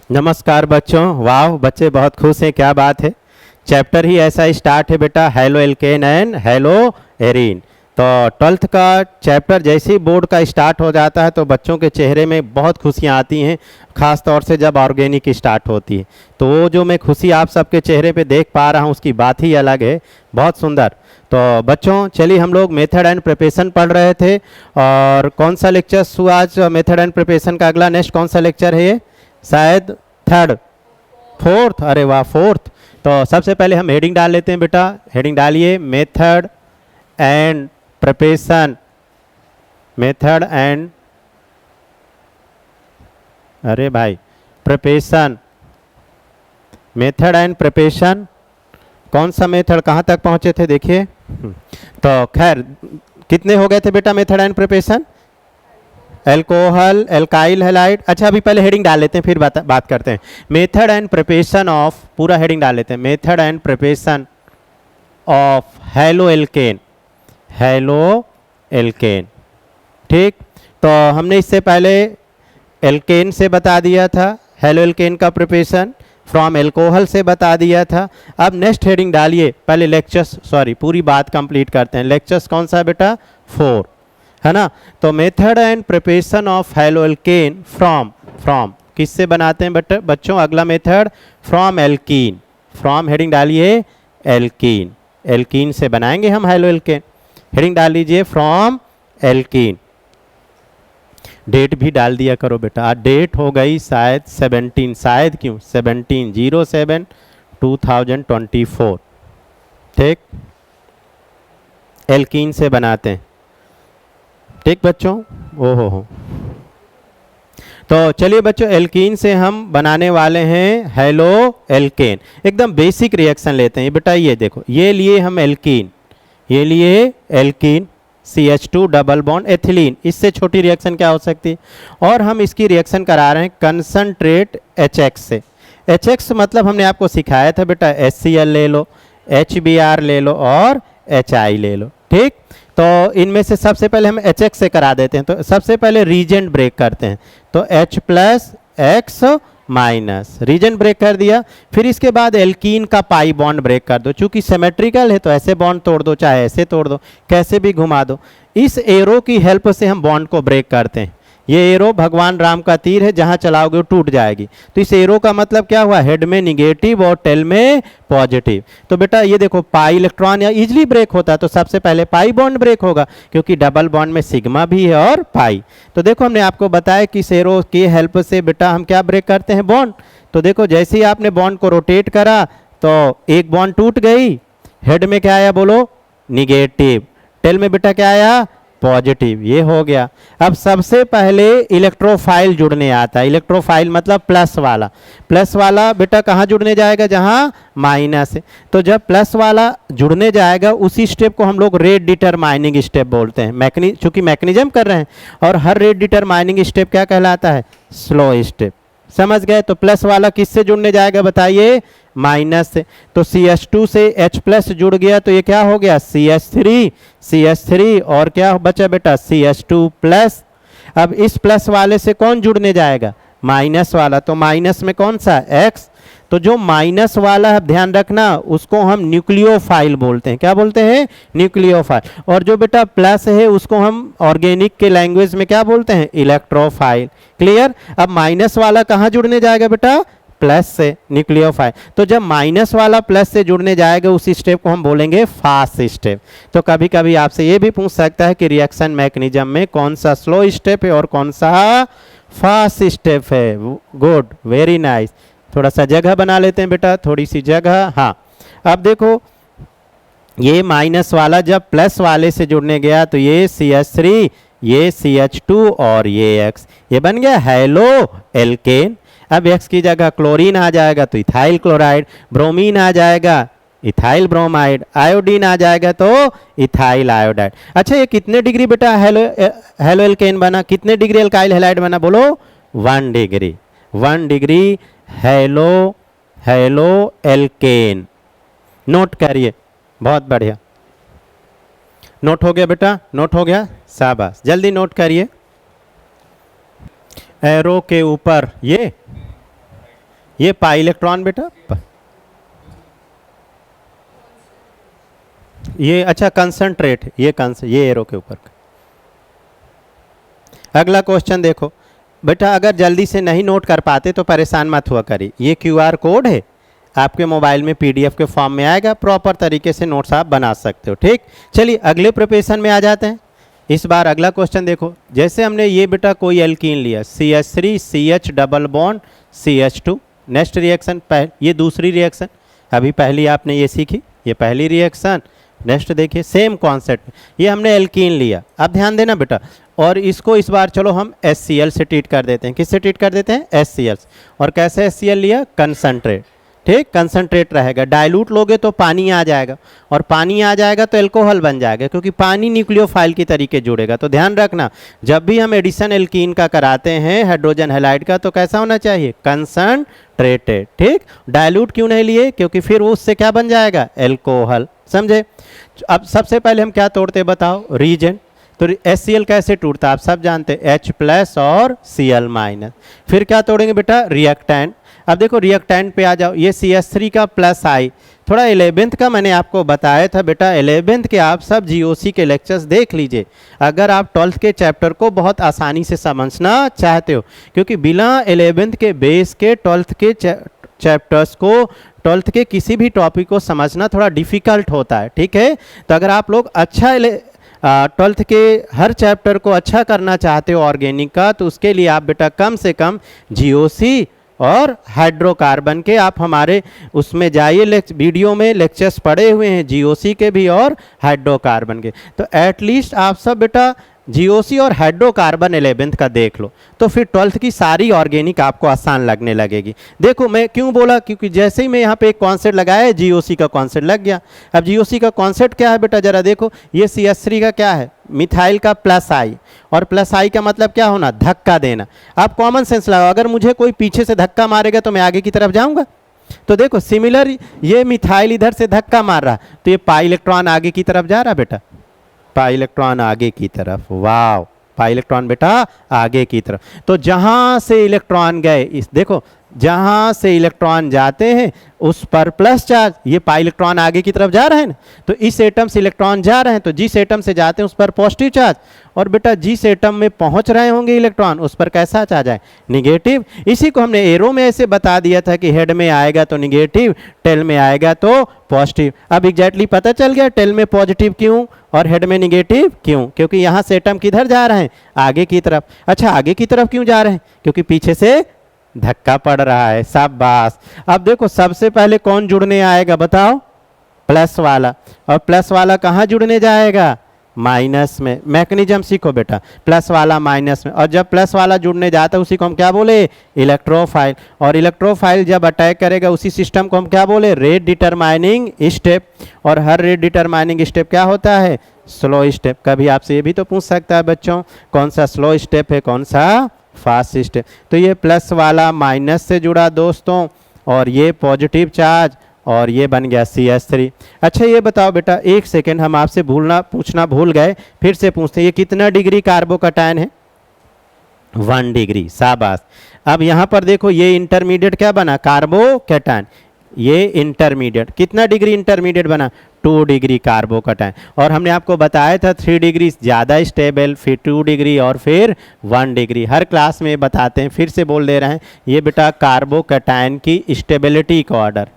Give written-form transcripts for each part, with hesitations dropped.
नमस्कार बच्चों। वाह, बच्चे बहुत खुश हैं, क्या बात है। चैप्टर ही ऐसा स्टार्ट है बेटा, halo alkane and hello arene. तो 12th का चैप्टर जैसे ही बोर्ड का स्टार्ट हो जाता है तो बच्चों के चेहरे में बहुत खुशियाँ आती हैं, ख़ास तौर से जब ऑर्गेनिक स्टार्ट होती है। तो वो जो मैं खुशी आप सबके चेहरे पे देख पा रहा हूँ उसकी बात ही अलग है, बहुत सुंदर। तो बच्चों चलिए, हम लोग मेथड एंड प्रिपरेशन पढ़ रहे थे। और कौन सा लेक्चर हुआ आज मेथड एंड प्रिपरेशन का? अगला नेक्स्ट कौन सा लेक्चर है ये? शायद थर्ड, फोर्थ। अरे वाह, फोर्थ। तो सबसे पहले हम हेडिंग डाल लेते हैं बेटा। हेडिंग डालिए, method and preparation. Method and, अरे भाई, प्रिपरेशन। मेथड एंड प्रिपरेशन, कौन सा मेथड, कहाँ तक पहुँचे थे देखिए। तो खैर, कितने हो गए थे बेटा method and preparation? Alcohol, alkyl halide. अच्छा, अभी पहले हेडिंग डाल लेते हैं, फिर बात करते हैं। मेथड एंड प्रिपरेशन ऑफ, पूरा हेडिंग डाल लेते हैं, method and preparation of halo alkane. Halo alkane, ठीक। तो हमने इससे पहले एल्केन से बता दिया था, हेलो एल्केन का प्रिपरेशन फ्रॉम एल्कोहल से बता दिया था। अब नेक्स्ट हेडिंग डालिए, पहले लेक्चर्स, सॉरी पूरी बात कंप्लीट करते हैं। लेक्चर्स कौन सा है बेटा? 4, है ना। तो method and preparation of halo alkane from किससे बनाते हैं बच्चों? अगला method from alkene. From heading डालिए, एल्कीन। एल्कीन से बनाएंगे हम हेलो एल्केन। हेडिंग डाल लीजिए, फ्रॉम एल्कीन। डेट भी डाल दिया करो बेटा। आज डेट हो गई शायद 17, शायद क्यों 17/07/2024, ठीक। एल्कीन से बनाते हैं, ठीक बच्चों। हो। तो चलिए बच्चों, एल्कीन से हम बनाने वाले हैं हेलो एल्केन। एकदम बेसिक रिएक्शन लेते हैं बेटा। ये देखो, ये लिए हम एल्कीन, ये लिए alkene, CH2 double bond ethylene. इससे छोटी रिएक्शन क्या हो सकती है? और हम इसकी रिएक्शन करा रहे हैं कंसंट्रेट HX से। HX मतलब हमने आपको सिखाया था बेटा, HCl ले लो, HBr ले लो और HI ले लो, ठीक। तो इनमें से सबसे पहले हम HX से करा देते हैं। तो सबसे पहले रीजेंट ब्रेक करते हैं, तो H plus X minus, reagent break कर दिया। फिर इसके बाद एल्कीन का पाई बॉन्ड ब्रेक कर दो। चूंकि सिमेट्रिकल है तो ऐसे बॉन्ड तोड़ दो, चाहे ऐसे तोड़ दो, कैसे भी घुमा दो। इस एरो की हेल्प से हम बॉन्ड को ब्रेक करते हैं। ये एरो भगवान राम का तीर है, जहां चलाओगे वो टूट जाएगी। तो इस एरो का मतलब क्या हुआ? हेड में निगेटिव और टेल में पॉजिटिव। तो बेटा ये देखो, पाई इलेक्ट्रॉन या इजिली ब्रेक होता है तो सबसे पहले पाई बॉन्ड ब्रेक होगा, क्योंकि डबल बॉन्ड में सिग्मा भी है और पाई। तो देखो, हमने आपको बताया कि इस एरो की हेल्प से बेटा हम क्या ब्रेक करते हैं? बॉन्ड। तो देखो, जैसे ही आपने बॉन्ड को रोटेट करा तो एक बॉन्ड टूट गई। हेड में क्या आया बोलो? निगेटिव। टेल में बेटा क्या आया? पॉजिटिव। ये हो गया। अब सबसे पहले इलेक्ट्रोफाइल जुड़ने आता है। इलेक्ट्रोफाइल मतलब प्लस वाला। प्लस वाला बेटा कहाँ जुड़ने जाएगा? जहाँ माइनस है। तो जब प्लस वाला जुड़ने जाएगा, उसी स्टेप को हम लोग रेट डिटरमाइनिंग स्टेप बोलते हैं। चूंकि मैकेनिज्म कर रहे हैं, और हर रेट डिटरमाइनिंग स्टेप क्या कहलाता है? Slow step. समझ गए? तो प्लस वाला किससे जुड़ने जाएगा बताइए? माइनस से। तो CH2 से H प्लस जुड़ गया तो ये क्या हो गया? CH3 और क्या बचा बेटा? CH2 plus. अब इस प्लस वाले से कौन जुड़ने जाएगा? माइनस वाला। तो माइनस में कौन सा? X। तो जो माइनस वाला है, ध्यान रखना, उसको हम न्यूक्लियोफाइल बोलते हैं। क्या बोलते हैं? न्यूक्लियोफाइल। और जो बेटा प्लस है उसको हम ऑर्गेनिक के लैंग्वेज में क्या बोलते हैं? इलेक्ट्रोफाइल। क्लियर? अब माइनस वाला कहाँ जुड़ने जाएगा बेटा? प्लस से, न्यूक्लियोफाइल। तो जब माइनस वाला प्लस से जुड़ने जाएगा, उसी स्टेप को हम बोलेंगे फास्ट स्टेप। तो कभी कभी आपसे ये भी पूछ सकता है कि रिएक्शन मैकेनिज्म में कौन सा स्लो स्टेप है और कौन सा फास्ट स्टेप है। Good, very nice. थोड़ा सा जगह बना लेते हैं बेटा, थोड़ी सी जगह। हाँ, अब देखो, ये माइनस वाला जब प्लस वाले से जुड़ने गया तो ये CH3, ये CH2 और ये X, ये बन गया हेलो एल्केन। अब X की जगह क्लोरीन आ जाएगा तो इथाइल क्लोराइड, ब्रोमीन आ जाएगा इथाइल ब्रोमाइड, आयोडीन आ जाएगा तो इथाइल आयोडाइड। अच्छा, ये कितने डिग्री बेटा हेलो एल्केन बना? कितने डिग्री एल्काइल हैलाइड बना बोलो? 1 degree. 1 degree halo alkane. Note करिए, बहुत बढ़िया। नोट हो गया बेटा? नोट हो गया? शाबाश, जल्दी नोट करिए। एरो के ऊपर ये ये पाई इलेक्ट्रॉन बेटा, ये अच्छा कंसंट्रेट, ये एरो के ऊपर। अगला क्वेश्चन देखो बेटा, अगर जल्दी से नहीं नोट कर पाते तो परेशान मत हुआ करिए, ये QR कोड है, आपके मोबाइल में PDF के फॉर्म में आएगा, प्रॉपर तरीके से नोट्स आप बना सकते हो। ठीक, चलिए अगले प्रिपरेशन में आ जाते हैं। इस बार अगला क्वेश्चन देखो, जैसे हमने ये बेटा कोई एल्कीन लिया CH3 CH double bond CH2, next reaction ये दूसरी रिएक्शन, अभी पहली आपने ये सीखी, ये पहली रिएक्शन। नेक्स्ट देखिए सेम कॉन्सेप्ट, ये हमने एल्कीन लिया, अब ध्यान देना बेटा, और इसको इस बार चलो हम HCl से ट्रीट कर देते हैं। किससे ट्रीट कर देते हैं? HCl। और कैसे HCl लिया? कंसंट्रेट। ठीक, कंसंट्रेट रहेगा, डाइल्यूट लोगे तो पानी आ जाएगा, और पानी आ जाएगा तो एल्कोहल बन जाएगा, क्योंकि पानी न्यूक्लियोफाइल की तरीके जुड़ेगा। तो ध्यान रखना, जब भी हम एडिशन एल्कीन का कराते हैं हाइड्रोजन हैलाइड का, तो कैसा होना चाहिए? कंसंट्रेटेड। ठीक, डाइल्यूट क्यों नहीं लिए? क्योंकि फिर वो उससे क्या बन जाएगा? एल्कोहल। समझे? अब सबसे पहले हम क्या तोड़ते बताओ? रीजेंट। तो HCl कैसे टूटता आप सब जानते हैं, H+ और Cl-। फिर क्या तोड़ेंगे बेटा? रिएक्टेंट। अब देखो रिएक्टेंट पे आ जाओ, ये CH3 का प्लस आई, थोड़ा 11th का मैंने आपको बताया था बेटा, 11th के आप सब GOC के लेक्चर्स देख लीजिए, अगर आप 12th के चैप्टर को बहुत आसानी से समझना चाहते हो, क्योंकि बिना 11th के बेस के 12th के चैप्टर्स को, 12th के किसी भी टॉपिक को समझना थोड़ा डिफ़िकल्ट होता है। ठीक है, तो अगर आप लोग अच्छा 12th के हर चैप्टर को अच्छा करना चाहते हो ऑर्गेनिक का, तो उसके लिए आप बेटा कम से कम GOC और हाइड्रोकार्बन के आप हमारे उसमें जाइए, वीडियो में लेक्चर्स पढ़े हुए हैं GOC के भी और हाइड्रोकार्बन के, तो एटलीस्ट आप सब बेटा GOC और हाइड्रोकार्बन 11th का देख लो, तो फिर 12th की सारी ऑर्गेनिक आपको आसान लगने लगेगी। देखो मैं क्यों बोला, क्योंकि जैसे ही मैं यहाँ पे एक कॉन्सेप्ट लगाया GOC का कॉन्सेप्ट लग गया। अब GOC का कॉन्सेप्ट क्या है बेटा, जरा देखो, ये CH3 का क्या है? मिथाइल का प्लस आई, और प्लस आई का मतलब क्या होना? धक्का देना। आप कॉमन सेंस लगाओ, अगर मुझे कोई पीछे से धक्का मारेगा तो मैं आगे की तरफ जाऊंगा, तो देखो सिमिलर ये मिथाइल इधर से धक्का मार रहा, तो ये पाई इलेक्ट्रॉन आगे की तरफ जा रहा बेटा, पाई इलेक्ट्रॉन आगे की तरफ, वाव, पाई इलेक्ट्रॉन बेटा आगे की तरफ। तो जहां से इलेक्ट्रॉन गए, इस देखो जहां से इलेक्ट्रॉन जाते हैं उस पर प्लस चार्ज, ये पाई इलेक्ट्रॉन आगे की तरफ जा रहे हैं ना, तो इस एटम से इलेक्ट्रॉन जा रहे हैं, तो जिस एटम से जाते हैं उस पर पॉजिटिव चार्ज, और बेटा जिस एटम में पहुंच रहे होंगे इलेक्ट्रॉन उस पर कैसा चार्ज आए? निगेटिव। इसी को हमने एरो में ऐसे बता दिया था कि हेड में आएगा तो निगेटिव, टेल में आएगा तो पॉजिटिव। अब एग्जैक्टली पता चल गया टेल में पॉजिटिव क्यों और हेड में निगेटिव क्यों? क्योंकि यहाँ से एटम किधर जा रहे हैं? आगे की तरफ। अच्छा आगे की तरफ क्यों जा रहे हैं? क्योंकि पीछे से धक्का पड़ रहा है। शाबाश। अब देखो सबसे पहले कौन जुड़ने आएगा बताओ? प्लस वाला। और प्लस वाला कहाँ जुड़ने जाएगा? माइनस में। मैकेनिज्म सीखो बेटा, प्लस वाला माइनस में, और जब प्लस वाला जुड़ने जाता है उसी को हम क्या बोले? इलेक्ट्रोफाइल। और इलेक्ट्रोफाइल जब अटैक करेगा उसी सिस्टम को हम क्या बोले? Rate determining step. और हर रेट डिटरमाइनिंग स्टेप क्या होता है? Slow step. कभी आपसे ये भी तो पूछ सकता है बच्चों, कौन सा स्लो स्टेप है, कौन सा फास्ट स्टेप? तो ये प्लस वाला माइनस से जुड़ा दोस्तों, और ये पॉजिटिव चार्ज, और ये बन गया CH3। अच्छा ये बताओ बेटा, एक सेकेंड हम आपसे पूछना भूल गए, फिर से पूछते हैं, ये कितना डिग्री कार्बोकैटायन है? 1 डिग्री। शाबाश। अब यहाँ पर देखो ये इंटरमीडिएट क्या बना? कार्बोकैटायन। ये इंटरमीडिएट कितना डिग्री इंटरमीडिएट बना? 2 डिग्री कार्बोकैटायन। और हमने आपको बताया था 3 डिग्री ज़्यादा स्टेबल, फिर 2 डिग्री और फिर 1 डिग्री। हर क्लास में बताते हैं, फिर से बोल दे रहे हैं, ये बेटा कार्बोकैटायन की स्टेबिलिटी का ऑर्डर।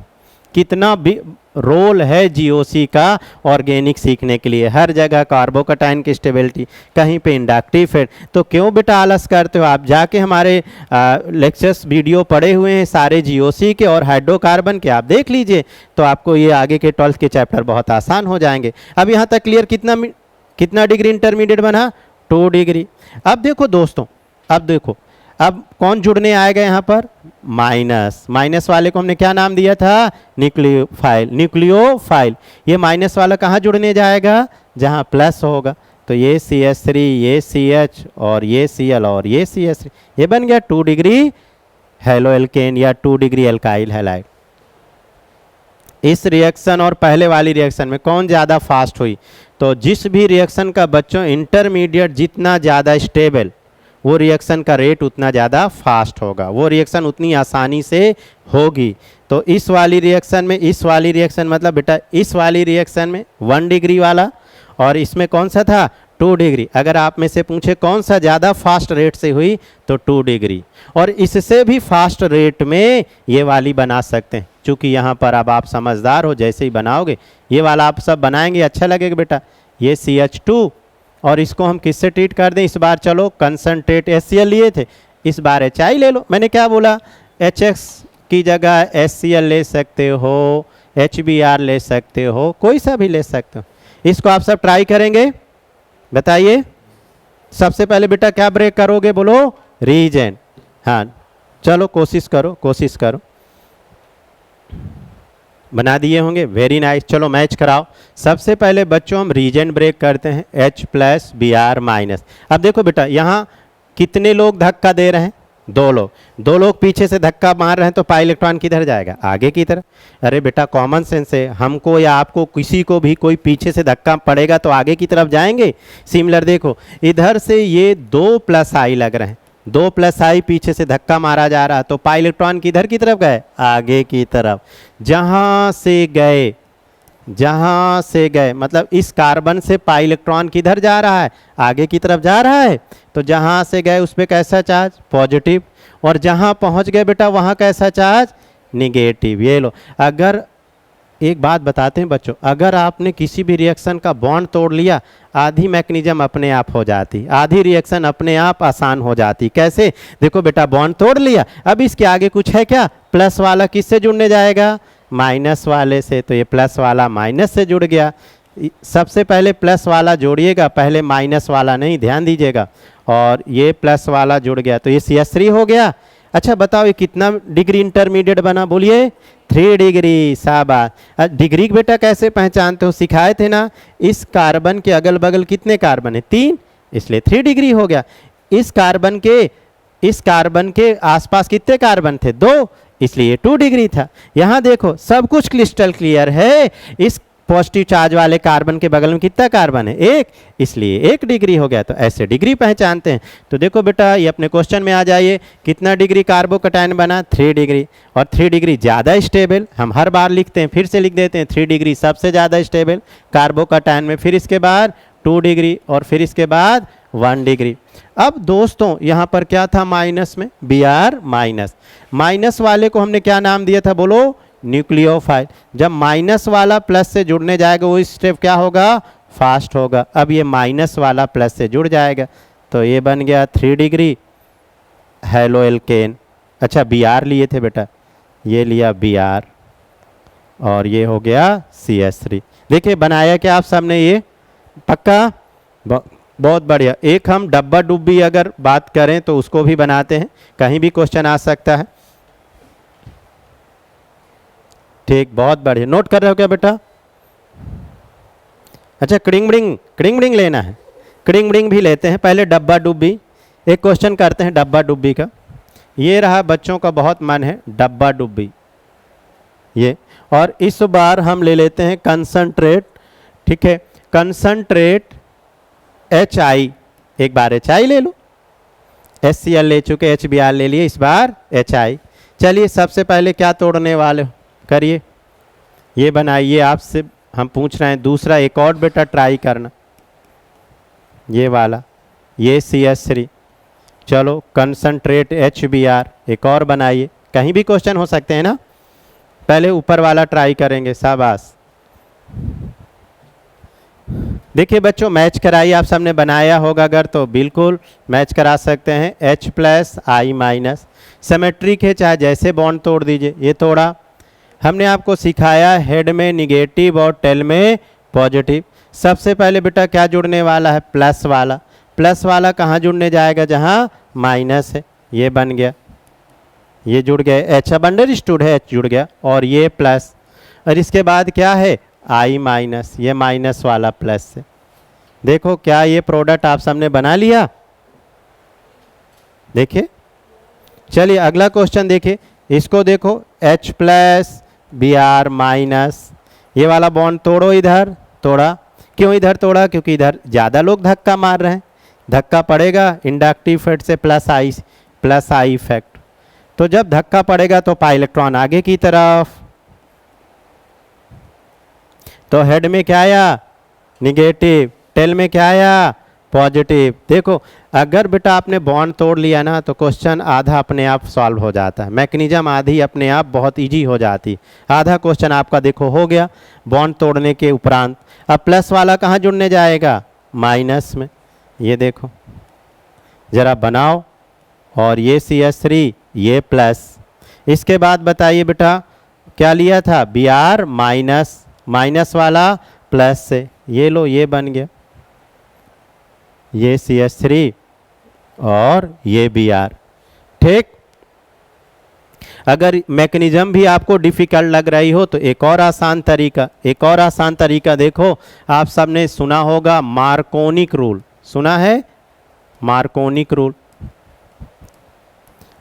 कितना भी रोल है GOC का ऑर्गेनिक सीखने के लिए, हर जगह कार्बोकैटायन की स्टेबिलिटी, कहीं पे इंडक्टिव है। तो क्यों बेटा आलस करते हो? आप जाके हमारे लेक्चर्स वीडियो पढ़े हुए हैं सारे GOC के और हाइड्रोकार्बन के, आप देख लीजिए, तो आपको ये आगे के 12th के चैप्टर बहुत आसान हो जाएंगे। अब यहाँ तक क्लियर? कितना डिग्री इंटरमीडिएट बना? 2 डिग्री। अब देखो दोस्तों, अब देखो अब कौन जुड़ने आएगा यहाँ पर? माइनस। माइनस वाले को हमने क्या नाम दिया था? न्यूक्लियोफाइल। न्यूक्लियोफाइल। ये माइनस वाला कहाँ जुड़ने जाएगा? जहाँ प्लस होगा। तो ये CH3, ये CH, और ये Cl, और ये CH3, ये बन गया 2 डिग्री हेलो एल्केन या 2 डिग्री एल्काइल हैलाइड। इस रिएक्शन और पहले वाली रिएक्शन में कौन ज़्यादा फास्ट हुई? तो जिस भी रिएक्शन का बच्चों इंटरमीडिएट जितना ज़्यादा स्टेबल वो रिएक्शन का रेट उतना ज़्यादा फास्ट होगा, वो रिएक्शन उतनी आसानी से होगी। तो इस वाली रिएक्शन मतलब बेटा इस वाली रिएक्शन में 1 डिग्री वाला और इसमें कौन सा था 2 डिग्री। अगर आप में से पूछे कौन सा ज़्यादा फास्ट रेट से हुई तो 2 डिग्री, और इससे भी फास्ट रेट में ये वाली बना सकते हैं। चूँकि यहाँ पर अब आप समझदार हो, जैसे ही बनाओगे ये वाला आप सब बनाएंगे अच्छा लगेगा बेटा। ये CH2 और इसको हम किससे ट्रीट कर दें इस बार, चलो कंसनट्रेट HCl लिए थे, इस बार HI ले लो। मैंने क्या बोला, HX की जगह HCl ले सकते हो, HBr ले सकते हो, कोई सा भी ले सकते हो। इसको आप सब ट्राई करेंगे, बताइए। सबसे पहले बेटा क्या ब्रेक करोगे, बोलो रीजेंट। हाँ चलो कोशिश करो। बना दिए होंगे, वेरी नाइस। चलो मैच कराओ। सबसे पहले बच्चों हम रीजेंट ब्रेक करते हैं H+Br-। अब देखो बेटा यहाँ कितने लोग धक्का दे रहे हैं, 2 लोग पीछे से धक्का मार रहे हैं, तो पाई इलेक्ट्रॉन किधर जाएगा, आगे की तरफ। अरे बेटा कॉमन सेंस है, हमको या आपको किसी को भी कोई पीछे से धक्का पड़ेगा तो आगे की तरफ जाएंगे। सिमिलर देखो इधर से ये 2+I लग रहे हैं, 2+I पीछे से धक्का मारा जा रहा है, तो पाई इलेक्ट्रॉन किधर की तरफ गए, आगे की तरफ। जहाँ से गए मतलब इस कार्बन से पाई इलेक्ट्रॉन किधर जा रहा है, आगे की तरफ जा रहा है। तो जहाँ से गए उस पर कैसा चार्ज, पॉजिटिव, और जहाँ पहुँच गए बेटा वहाँ कैसा चार्ज, निगेटिव। ये लो, अगर एक बात बताते हैं बच्चों, अगर आपने किसी भी रिएक्शन का बॉन्ड तोड़ लिया, आधी मैकेनिज्म अपने आप हो जाती, आधी रिएक्शन अपने आप आसान हो जाती। कैसे, देखो बेटा बॉन्ड तोड़ लिया, अब इसके आगे कुछ है क्या, प्लस वाला किससे जुड़ने जाएगा, माइनस वाले से, तो ये प्लस वाला माइनस से जुड़ गया। सबसे पहले प्लस वाला जोड़िएगा, पहले माइनस वाला नहीं, ध्यान दीजिएगा। और ये प्लस वाला जुड़ गया तो ये CH3 हो गया। अच्छा बताओ ये कितना डिग्री इंटरमीडिएट बना, बोलिए 3 डिग्री। शाबाश। डिग्री बेटा कैसे पहचानते हो, सिखाए थे ना, इस कार्बन के अगल बगल कितने कार्बन है, 3, इसलिए 3 डिग्री हो गया। इस कार्बन के आसपास कितने कार्बन थे, 2, इसलिए 2 डिग्री था। यहाँ देखो सब कुछ क्रिस्टल क्लियर है, इस पॉजिटिव चार्ज वाले कार्बन के बगल में कितना कार्बन है, 1, इसलिए 1 डिग्री हो गया। तो ऐसे डिग्री पहचानते हैं। तो देखो बेटा ये अपने क्वेश्चन में आ जाइए, कितना डिग्री कार्बोकैटायन बना, 3 डिग्री। और 3 डिग्री ज़्यादा स्टेबल, हम हर बार लिखते हैं, फिर से लिख देते हैं, 3 डिग्री सबसे ज़्यादा स्टेबल कार्बोकैटायन में। फिर इसके बाद 2 डिग्री और फिर इसके बाद 1 डिग्री। अब दोस्तों यहाँ पर क्या था माइनस में, Br-। माइनस वाले को हमने क्या नाम दिया था, बोलो न्यूक्लियोफाइल। जब माइनस वाला प्लस से जुड़ने जाएगा वो स्टेप क्या होगा, फास्ट होगा। अब ये माइनस वाला प्लस से जुड़ जाएगा तो ये बन गया 3 डिग्री हेलो एल्केन। अच्छा Br लिए थे बेटा, ये लिया Br और ये हो गया CH3। देखिए बनाया क्या आप सबने, ये पक्का, बहुत बढ़िया। एक हम डब्बा डुब्बी अगर बात करें तो उसको भी बनाते हैं, कहीं भी क्वेश्चन आ सकता है। ठीक, बहुत बढ़िया। नोट कर रहे हो क्या बेटा? अच्छा क्रिंग ब्रिंग लेना है, क्रिंग ब्रिंग भी लेते हैं। पहले डब्बा डुब्बी, एक क्वेश्चन करते हैं डब्बा डुब्बी का। ये रहा बच्चों का बहुत मन है डब्बा डुब्बी ये, और इस बार हम ले लेते हैं कंसंट्रेट। ठीक है, कंसंट्रेट HI, एक बार HI ले लो, HCl ले चुके, HBr ले लिए, इस बार HI। चलिए सबसे पहले क्या तोड़ने वाले हो, करिए, ये बनाइए। आपसे हम पूछ रहे हैं दूसरा, एक और बेटा ट्राई करना, ये वाला, ये CH3। चलो कंसंट्रेट HBr, एक और बनाइए, कहीं भी क्वेश्चन हो सकते हैं ना। पहले ऊपर वाला ट्राई करेंगे, शाबाश। देखिए बच्चों मैच कराइए, आप सबने बनाया होगा अगर तो बिल्कुल मैच करा सकते हैं। H+I-। सिमेट्रिक है, चाहे जैसे बॉन्ड तोड़ दीजिए। ये तोड़ा, हमने आपको सिखाया हेड में निगेटिव और टेल में पॉजिटिव। सबसे पहले बेटा क्या जुड़ने वाला है, प्लस वाला। प्लस वाला कहाँ जुड़ने जाएगा, जहाँ माइनस है, ये बन गया, ये जुड़ गया, H अब अंडरस्टूड है, H जुड़ गया, और ये प्लस, और इसके बाद क्या है I-, ये माइनस वाला प्लस से। देखो क्या ये प्रोडक्ट आप सबने बना लिया, देखिए। चलिए अगला क्वेश्चन देखिए, इसको देखो H+Br-। ये वाला बॉन्ड तोड़ो, इधर तोड़ा, क्यों इधर तोड़ा, क्योंकि इधर ज़्यादा लोग धक्का मार रहे हैं, धक्का पड़ेगा इंडक्टिव इफेक्ट से प्लस आई इफेक्ट। तो जब धक्का पड़ेगा तो पाई इलेक्ट्रॉन आगे की तरफ, तो हेड में क्या आया निगेटिव, टेल में क्या आया पॉजिटिव। देखो अगर बेटा आपने बॉन्ड तोड़ लिया ना तो क्वेश्चन आधा अपने आप सॉल्व हो जाता है, मैकेनिज्म आधी अपने आप बहुत इजी हो जाती। आधा क्वेश्चन आपका देखो हो गया बॉन्ड तोड़ने के उपरांत। अब प्लस वाला कहाँ जुड़ने जाएगा माइनस में, ये देखो जरा बनाओ, और ये CH3 ये प्लस। इसके बाद बताइए बेटा क्या लिया था Br माइनस, माइनस वाला प्लस से, ये लो ये बन गया ये CH3 और ये Br। ठीक, अगर मैकेनिज्म भी आपको डिफिकल्ट लग रही हो तो एक और आसान तरीका देखो, आप सबने सुना होगा मार्कोनिक रूल, सुना है मार्कोनिक रूल।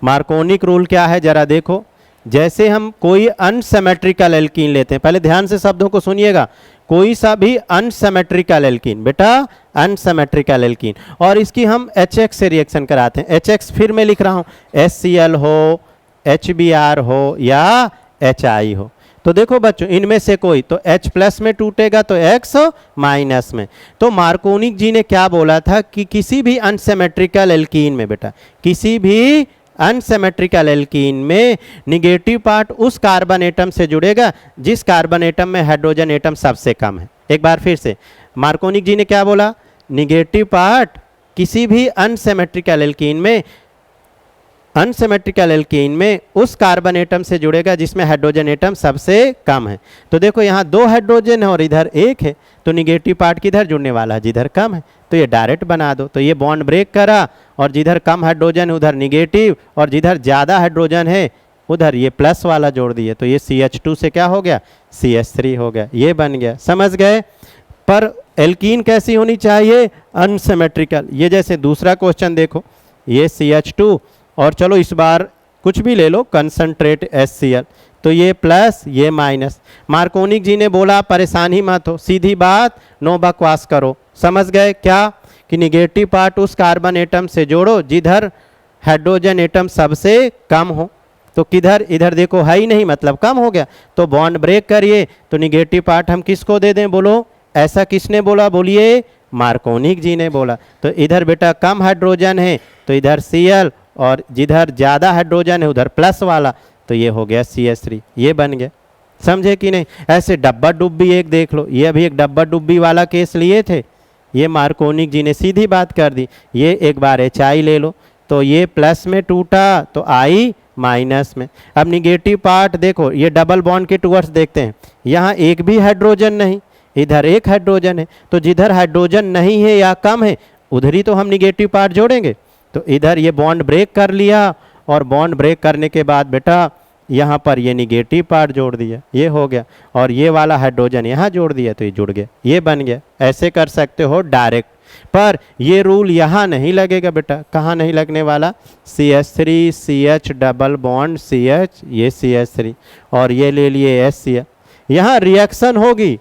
मार्कोनिक रूल क्या है जरा देखो, जैसे हम कोई अनसिमेट्रिकल एल्कीन लेते हैं, पहले ध्यान से शब्दों को सुनिएगा, कोई सा भी अनसिमेट्रिकल एल्कीन, बेटा अनसिमेट्रिकल एल्कीन, और इसकी हम HX से रिएक्शन कराते हैं। HX फिर मैं लिख रहा हूं, HCl हो, HBr हो या HI हो। तो देखो बच्चों इनमें से कोई तो H प्लस में टूटेगा तो X माइनस में। तो मार्कोनिक जी ने क्या बोला था कि किसी भी अनसिमेट्रिकल एल्कीन में, बेटा किसी भी अनसिमेट्रिकल एल्कीन में निगेटिव पार्ट उस कार्बन एटम से जुड़ेगा जिस कार्बन एटम में हाइड्रोजन एटम सबसे कम है। एक बार फिर से मार्कोनिक जी ने क्या बोला, निगेटिव पार्ट किसी भी अनसिमेट्रिकल एल्कीन में उस कार्बन एटम से जुड़ेगा जिसमें हाइड्रोजन एटम सबसे कम है। तो देखो यहाँ 2 हाइड्रोजन है और इधर 1 है, तो निगेटिव पार्ट किधर जुड़ने वाला है जिधर कम है, तो ये डायरेक्ट बना दो। तो ये बॉन्ड ब्रेक करा और जिधर कम हाइड्रोजन है उधर निगेटिव, और जिधर ज़्यादा हाइड्रोजन है उधर ये प्लस वाला जोड़ दिए, तो ये CH2 से क्या हो गया CH3 हो गया, ये बन गया। समझ गए। पर एल्कीन कैसी होनी चाहिए अनसिमेट्रिकल। ये जैसे दूसरा क्वेश्चन देखो, ये CH2 और चलो इस बार कुछ भी ले लो कंसंट्रेट HCl, तो ये प्लस ये माइनस। मार्कोनिक जी ने बोला परेशानी मत हो, सीधी बात नो बकवास करो। समझ गए क्या कि निगेटिव पार्ट उस कार्बन एटम से जोड़ो जिधर हाइड्रोजन एटम सबसे कम हो। तो किधर, इधर देखो है ही नहीं मतलब कम हो गया, तो बॉन्ड ब्रेक करिए। तो निगेटिव पार्ट हम किसको दे दें बोलो, ऐसा किसने बोला बोलिए मार्कोनिक जी ने बोला। तो इधर बेटा कम हाइड्रोजन है तो इधर Cl, और जिधर ज़्यादा हाइड्रोजन है उधर प्लस वाला, तो ये हो गया CH3, ये बन गया। समझे कि नहीं। ऐसे डब्बा डुब्बी एक देख लो, ये अभी एक डब्बा डुब्बी वाला केस लिए थे, ये मार्कोनिक जी ने सीधी बात कर दी। ये एक बार HI ले लो, तो ये प्लस में टूटा तो I माइनस में। अब निगेटिव पार्ट देखो, ये डबल बॉन्ड के टूवर्ड्स देखते हैं, यहाँ एक भी हाइड्रोजन नहीं, इधर एक हाइड्रोजन है, तो जिधर हाइड्रोजन नहीं है या कम है उधर ही तो हम निगेटिव पार्ट जोड़ेंगे। तो इधर ये बॉन्ड ब्रेक कर लिया, और बॉन्ड ब्रेक करने के बाद बेटा यहाँ पर ये निगेटिव पार्ट जोड़ दिया, ये हो गया, और ये वाला हाइड्रोजन यहाँ जोड़ दिया तो ये जुड़ गया, ये बन गया। ऐसे कर सकते हो डायरेक्ट, पर ये रूल यहाँ नहीं लगेगा बेटा। कहाँ नहीं लगने वाला, CH3 CH double bond CH, ये CH3 और ये ले लिए HCl, यहाँ रिएक्शन होगी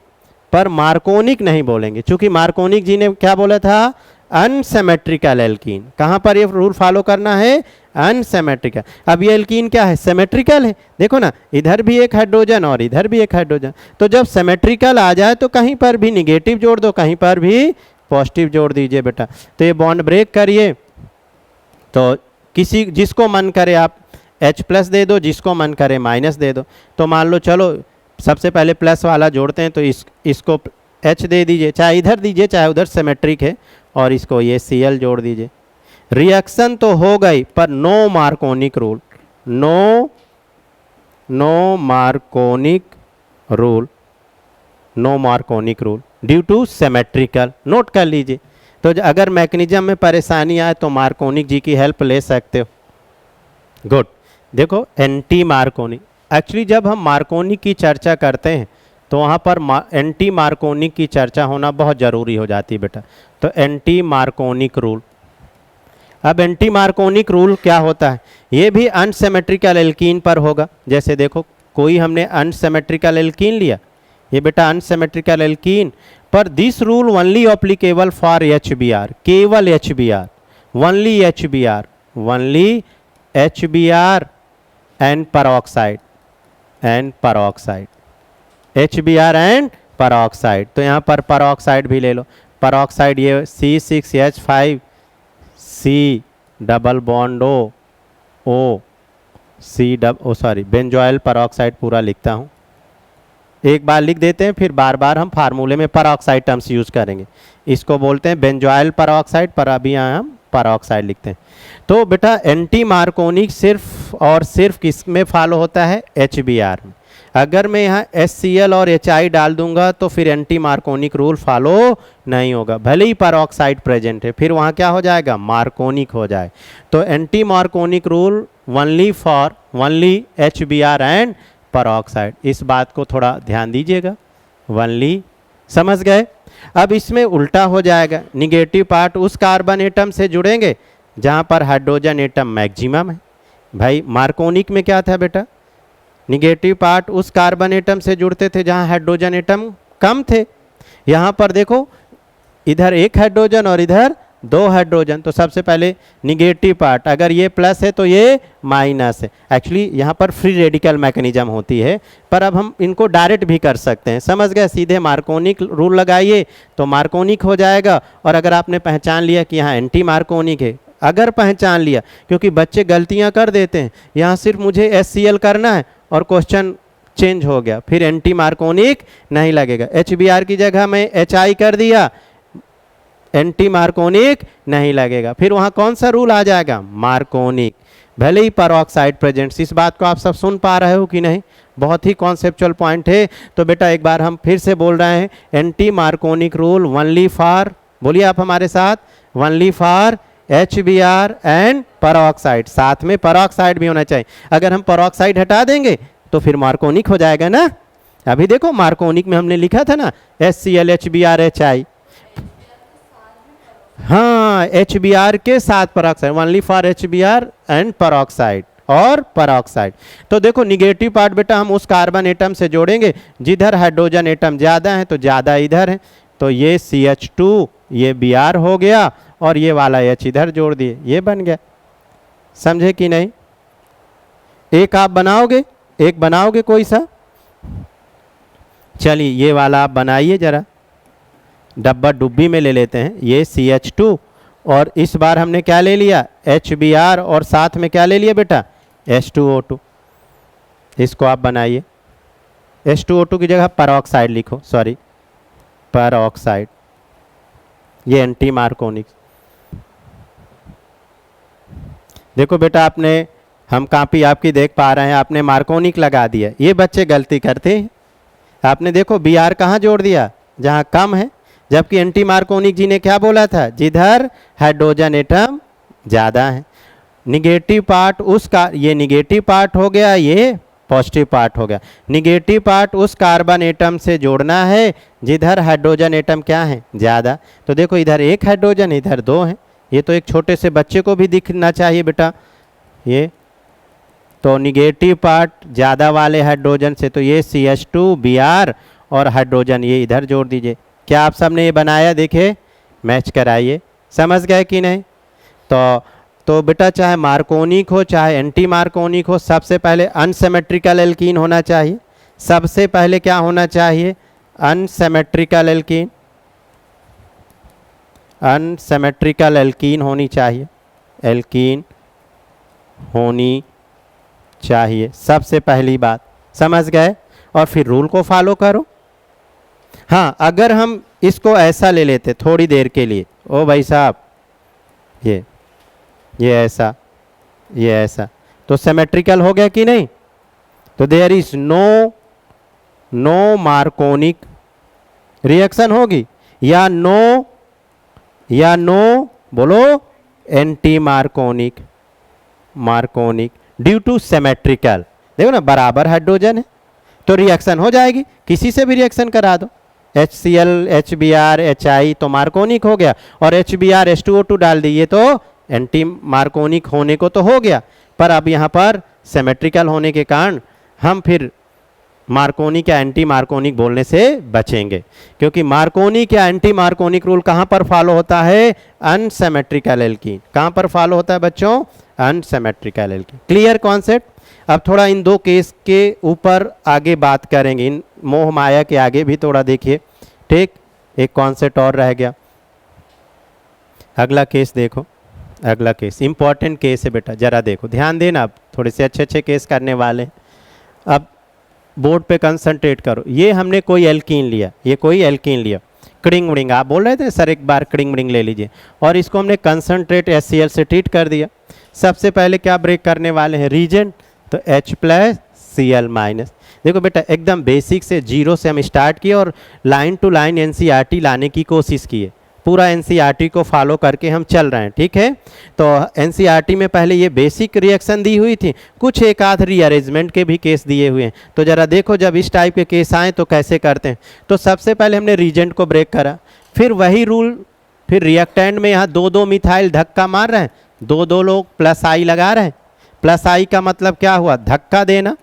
पर मार्कोनिक नहीं बोलेंगे, क्योंकि मार्कोनिक जी ने क्या बोला था अनसिमेट्रिकल एल्कीन। कहाँ पर ये रूल फॉलो करना है अनसिमेट्रिकल। अब ये एल्कीन क्या है सिमेट्रिकल है, देखो ना इधर भी एक हाइड्रोजन और इधर भी एक हाइड्रोजन, तो जब सिमेट्रिकल आ जाए तो कहीं पर भी निगेटिव जोड़ दो कहीं पर भी पॉजिटिव जोड़ दीजिए बेटा। तो ये बॉन्ड ब्रेक करिए, तो किसी जिसको मन करे आप H प्लस दे दो, जिसको मन करे माइनस दे दो। तो मान लो चलो सबसे पहले प्लस वाला जोड़ते हैं, तो इसको H दे दीजिए, चाहे इधर दीजिए चाहे उधर सिमेट्रिक है, और इसको ये Cl जोड़ दीजिए। रिएक्शन तो हो गई पर no Markovnikov rule, no Markovnikov rule due to symmetrical. Note कर लीजिए। तो अगर मैकेनिज्म में परेशानी आए तो मार्कोनिक जी की हेल्प ले सकते हो। गुड। देखो एंटी मार्कोनिक, एक्चुअली जब हम मार्कोनिक की चर्चा करते हैं तो वहाँ पर एंटी मार्कोनिक की चर्चा होना बहुत ज़रूरी हो जाती है बेटा। तो एंटी मार्कोनिक रूल, अब एंटी मार्कोनिक रूल क्या होता है, ये भी अनसिमेट्रिकल एल्कीन पर होगा। जैसे देखो कोई हमने अनसिमेट्रिकल एल्कीन लिया, ये बेटा अनसिमेट्रिकल एल्कीन। पर this rule only applicable for HBr, केवल HBr, only HBr, only HBr and peroxide, and peroxide, HBr and peroxide। तो यहाँ पर peroxide भी ले लो, peroxide ये C6H5 C double bond O sorry benzoyl peroxide पूरा लिखता हूँ, एक बार लिख देते हैं, फिर बार बार हम फार्मूले में peroxide टर्म्स यूज करेंगे। इसको बोलते हैं बेंजोइल peroxide, पर अभी यहाँ हम peroxide लिखते हैं। तो बेटा एंटी मार्कोनिक सिर्फ और सिर्फ किस में फॉलो होता है? HBr में। अगर मैं यहाँ HCl और HI डाल दूंगा तो फिर एंटी मार्कोनिक रूल फॉलो नहीं होगा, भले ही peroxide प्रेजेंट है, फिर वहाँ क्या हो जाएगा? मार्कोनिक हो जाए। तो anti Markovnikov rule only for only HBr and peroxide, इस बात को थोड़ा ध्यान दीजिएगा। ओनली, समझ गए? अब इसमें उल्टा हो जाएगा, निगेटिव पार्ट उस कार्बन एटम से जुड़ेंगे जहाँ पर हाइड्रोजन एटम मैक्सिमम है। भाई मार्कोनिक में क्या था बेटा? निगेटिव पार्ट उस कार्बन एटम से जुड़ते थे जहाँ हाइड्रोजन एटम कम थे। यहाँ पर देखो, इधर एक हाइड्रोजन और इधर दो हाइड्रोजन, तो सबसे पहले निगेटिव पार्ट, अगर ये प्लस है तो ये माइनस है। एक्चुअली यहाँ पर फ्री रेडिकल मैकेनिज्म होती है, पर अब हम इनको डायरेक्ट भी कर सकते हैं, समझ गए? सीधे मार्कोनिक रूल लगाइए तो मार्कोनिक हो जाएगा। और अगर आपने पहचान लिया कि यहाँ एंटी मार्कोनिक है, अगर पहचान लिया, क्योंकि बच्चे गलतियाँ कर देते हैं, यहाँ सिर्फ मुझे HCl करना है और क्वेश्चन चेंज हो गया, फिर एंटी मार्कोनिक नहीं लगेगा। HBr की जगह मैं HI कर दिया, एंटी मार्कोनिक नहीं लगेगा, फिर वहाँ कौन सा रूल आ जाएगा? मार्कोनिक, भले ही peroxide प्रेजेंट्स। इस बात को आप सब सुन पा रहे हो कि नहीं? बहुत ही कॉन्सेप्चुअल पॉइंट है। तो बेटा एक बार हम फिर से बोल रहे हैं, anti Markovnikov rule only for, बोलिए आप हमारे साथ, only for HBr and peroxide, साथ में peroxide भी होना चाहिए। अगर हम peroxide हटा देंगे तो फिर मार्कोनिक हो जाएगा ना। अभी देखो मार्कोनिक में हमने लिखा था ना HCl HBr HI, हाँ HBr के साथ peroxide, only for HBr and peroxide और peroxide। तो देखो निगेटिव पार्ट बेटा हम उस कार्बन एटम से जोड़ेंगे जिधर हाइड्रोजन एटम ज़्यादा है, तो ज़्यादा इधर है, तो ये CH2 ये Br हो गया और ये वाला H इधर जोड़ दिए, ये बन गया। समझे कि नहीं? एक आप बनाओगे, एक बनाओगे कोई सा? चलिए ये वाला आप बनाइए जरा, डब्बा डुब्बी में ले लेते हैं। ये CH2 और इस बार हमने क्या ले लिया? HBr और साथ में क्या ले लिया बेटा? H2O2। इसको आप बनाइए, H2O2 की जगह peroxide लिखो, सॉरी peroxide, ये एंटी मार्कोनिक। देखो बेटा आपने, हम कापी आपकी देख पा रहे हैं, आपने मार्कोनिक लगा दिया, ये बच्चे गलती करते हैं। आपने देखो Br कहाँ जोड़ दिया? जहाँ कम है, जबकि एंटी मार्कोनिक जी ने क्या बोला था? जिधर हाइड्रोजन एटम ज़्यादा है। निगेटिव पार्ट उसका, ये निगेटिव पार्ट हो गया, ये पॉजिटिव पार्ट हो गया। निगेटिव पार्ट उस कार्बन एटम से जोड़ना है जिधर हाइड्रोजन एटम क्या है? ज़्यादा। तो देखो इधर एक हाइड्रोजन, इधर दो हैं, ये तो एक छोटे से बच्चे को भी दिखना चाहिए बेटा। ये तो निगेटिव पार्ट ज़्यादा वाले हाइड्रोजन से, तो ये CH2 Br और हाइड्रोजन ये इधर जोड़ दीजिए। क्या आप सबने ये बनाया? देखे, मैच कराइए, समझ गए कि नहीं? तो बेटा चाहे मार्कोनिक हो चाहे एंटी मार्कोनिक हो, सबसे पहले अनसिमेट्रिकल एल्कीन होना चाहिए। सबसे पहले क्या होना चाहिए? अनसिमेट्रिकल एल्कीन, अनसिमेट्रिकल एल्कीन होनी चाहिए, एल्कीन होनी चाहिए, सबसे पहली बात, समझ गए? और फिर रूल को फॉलो करो। हाँ, अगर हम इसको ऐसा ले लेते थोड़ी देर के लिए, ओ भाई साहब ये ऐसा, ये ऐसा, तो सिमेट्रिकल हो गया कि नहीं? तो there is no Markovnikov reaction होगी, या नो बोलो anti Markovnikov due to symmetrical. देखो ना बराबर हाइड्रोजन है तो रिएक्शन हो जाएगी, किसी से भी रिएक्शन करा दो, HCl HBr HI तो मार्कोनिक हो गया, और HBr H2O2 डाल दिए तो एंटी मार्कोनिक होने को तो हो गया, पर अब यहाँ पर सिमेट्रिकल होने के कारण हम फिर मार्कोनिक या एंटी मार्कोनिक बोलने से बचेंगे, क्योंकि मार्कोनिक या एंटी मार्कोनिक रूल कहाँ पर फॉलो होता है? Unsymmetrical alkene. कहाँ पर फॉलो होता है बच्चों? Unsymmetrical alkene. Clear concept? अब थोड़ा इन दो केस के ऊपर आगे बात करेंगे, इन मोह माया के आगे भी थोड़ा देखिए, ठीक। एक कॉन्सेप्ट और रह गया। अगला केस देखो, अगला केस इंपॉर्टेंट केस है बेटा, जरा देखो, ध्यान देना। अब थोड़े से अच्छे अच्छे केस करने वाले हैं। अब बोर्ड पे कंसंट्रेट करो। ये हमने कोई एल्कीन लिया, ये कोई एल्कीन लिया, क्रिंग वड़िंग, आप बोल रहे थे सर एक बार क्रिंग वड़िंग ले लीजिए, और इसको हमने कंसंट्रेट HCl से ट्रीट कर दिया। सबसे पहले क्या ब्रेक करने वाले हैं? रीजेंट, तो H+Cl-। देखो बेटा एकदम बेसिक से जीरो से हम स्टार्ट किए और लाइन टू लाइन NCERT लाने की कोशिश किए, पूरा NCERT को फॉलो करके हम चल रहे हैं, ठीक है। तो NCERT में पहले ये बेसिक रिएक्शन दी हुई थी, कुछ एक आध रीअरेंजमेंट के भी केस दिए हुए हैं। तो ज़रा देखो जब इस टाइप के केस आए तो कैसे करते हैं। तो सबसे पहले हमने रीजेंट को ब्रेक करा, फिर वही रूल, फिर रिएक्टेंट में यहाँ दो दो मिथाइल धक्का मार रहे हैं, दो दो लोग +I लगा रहे हैं। +I का मतलब क्या हुआ? धक्का देना,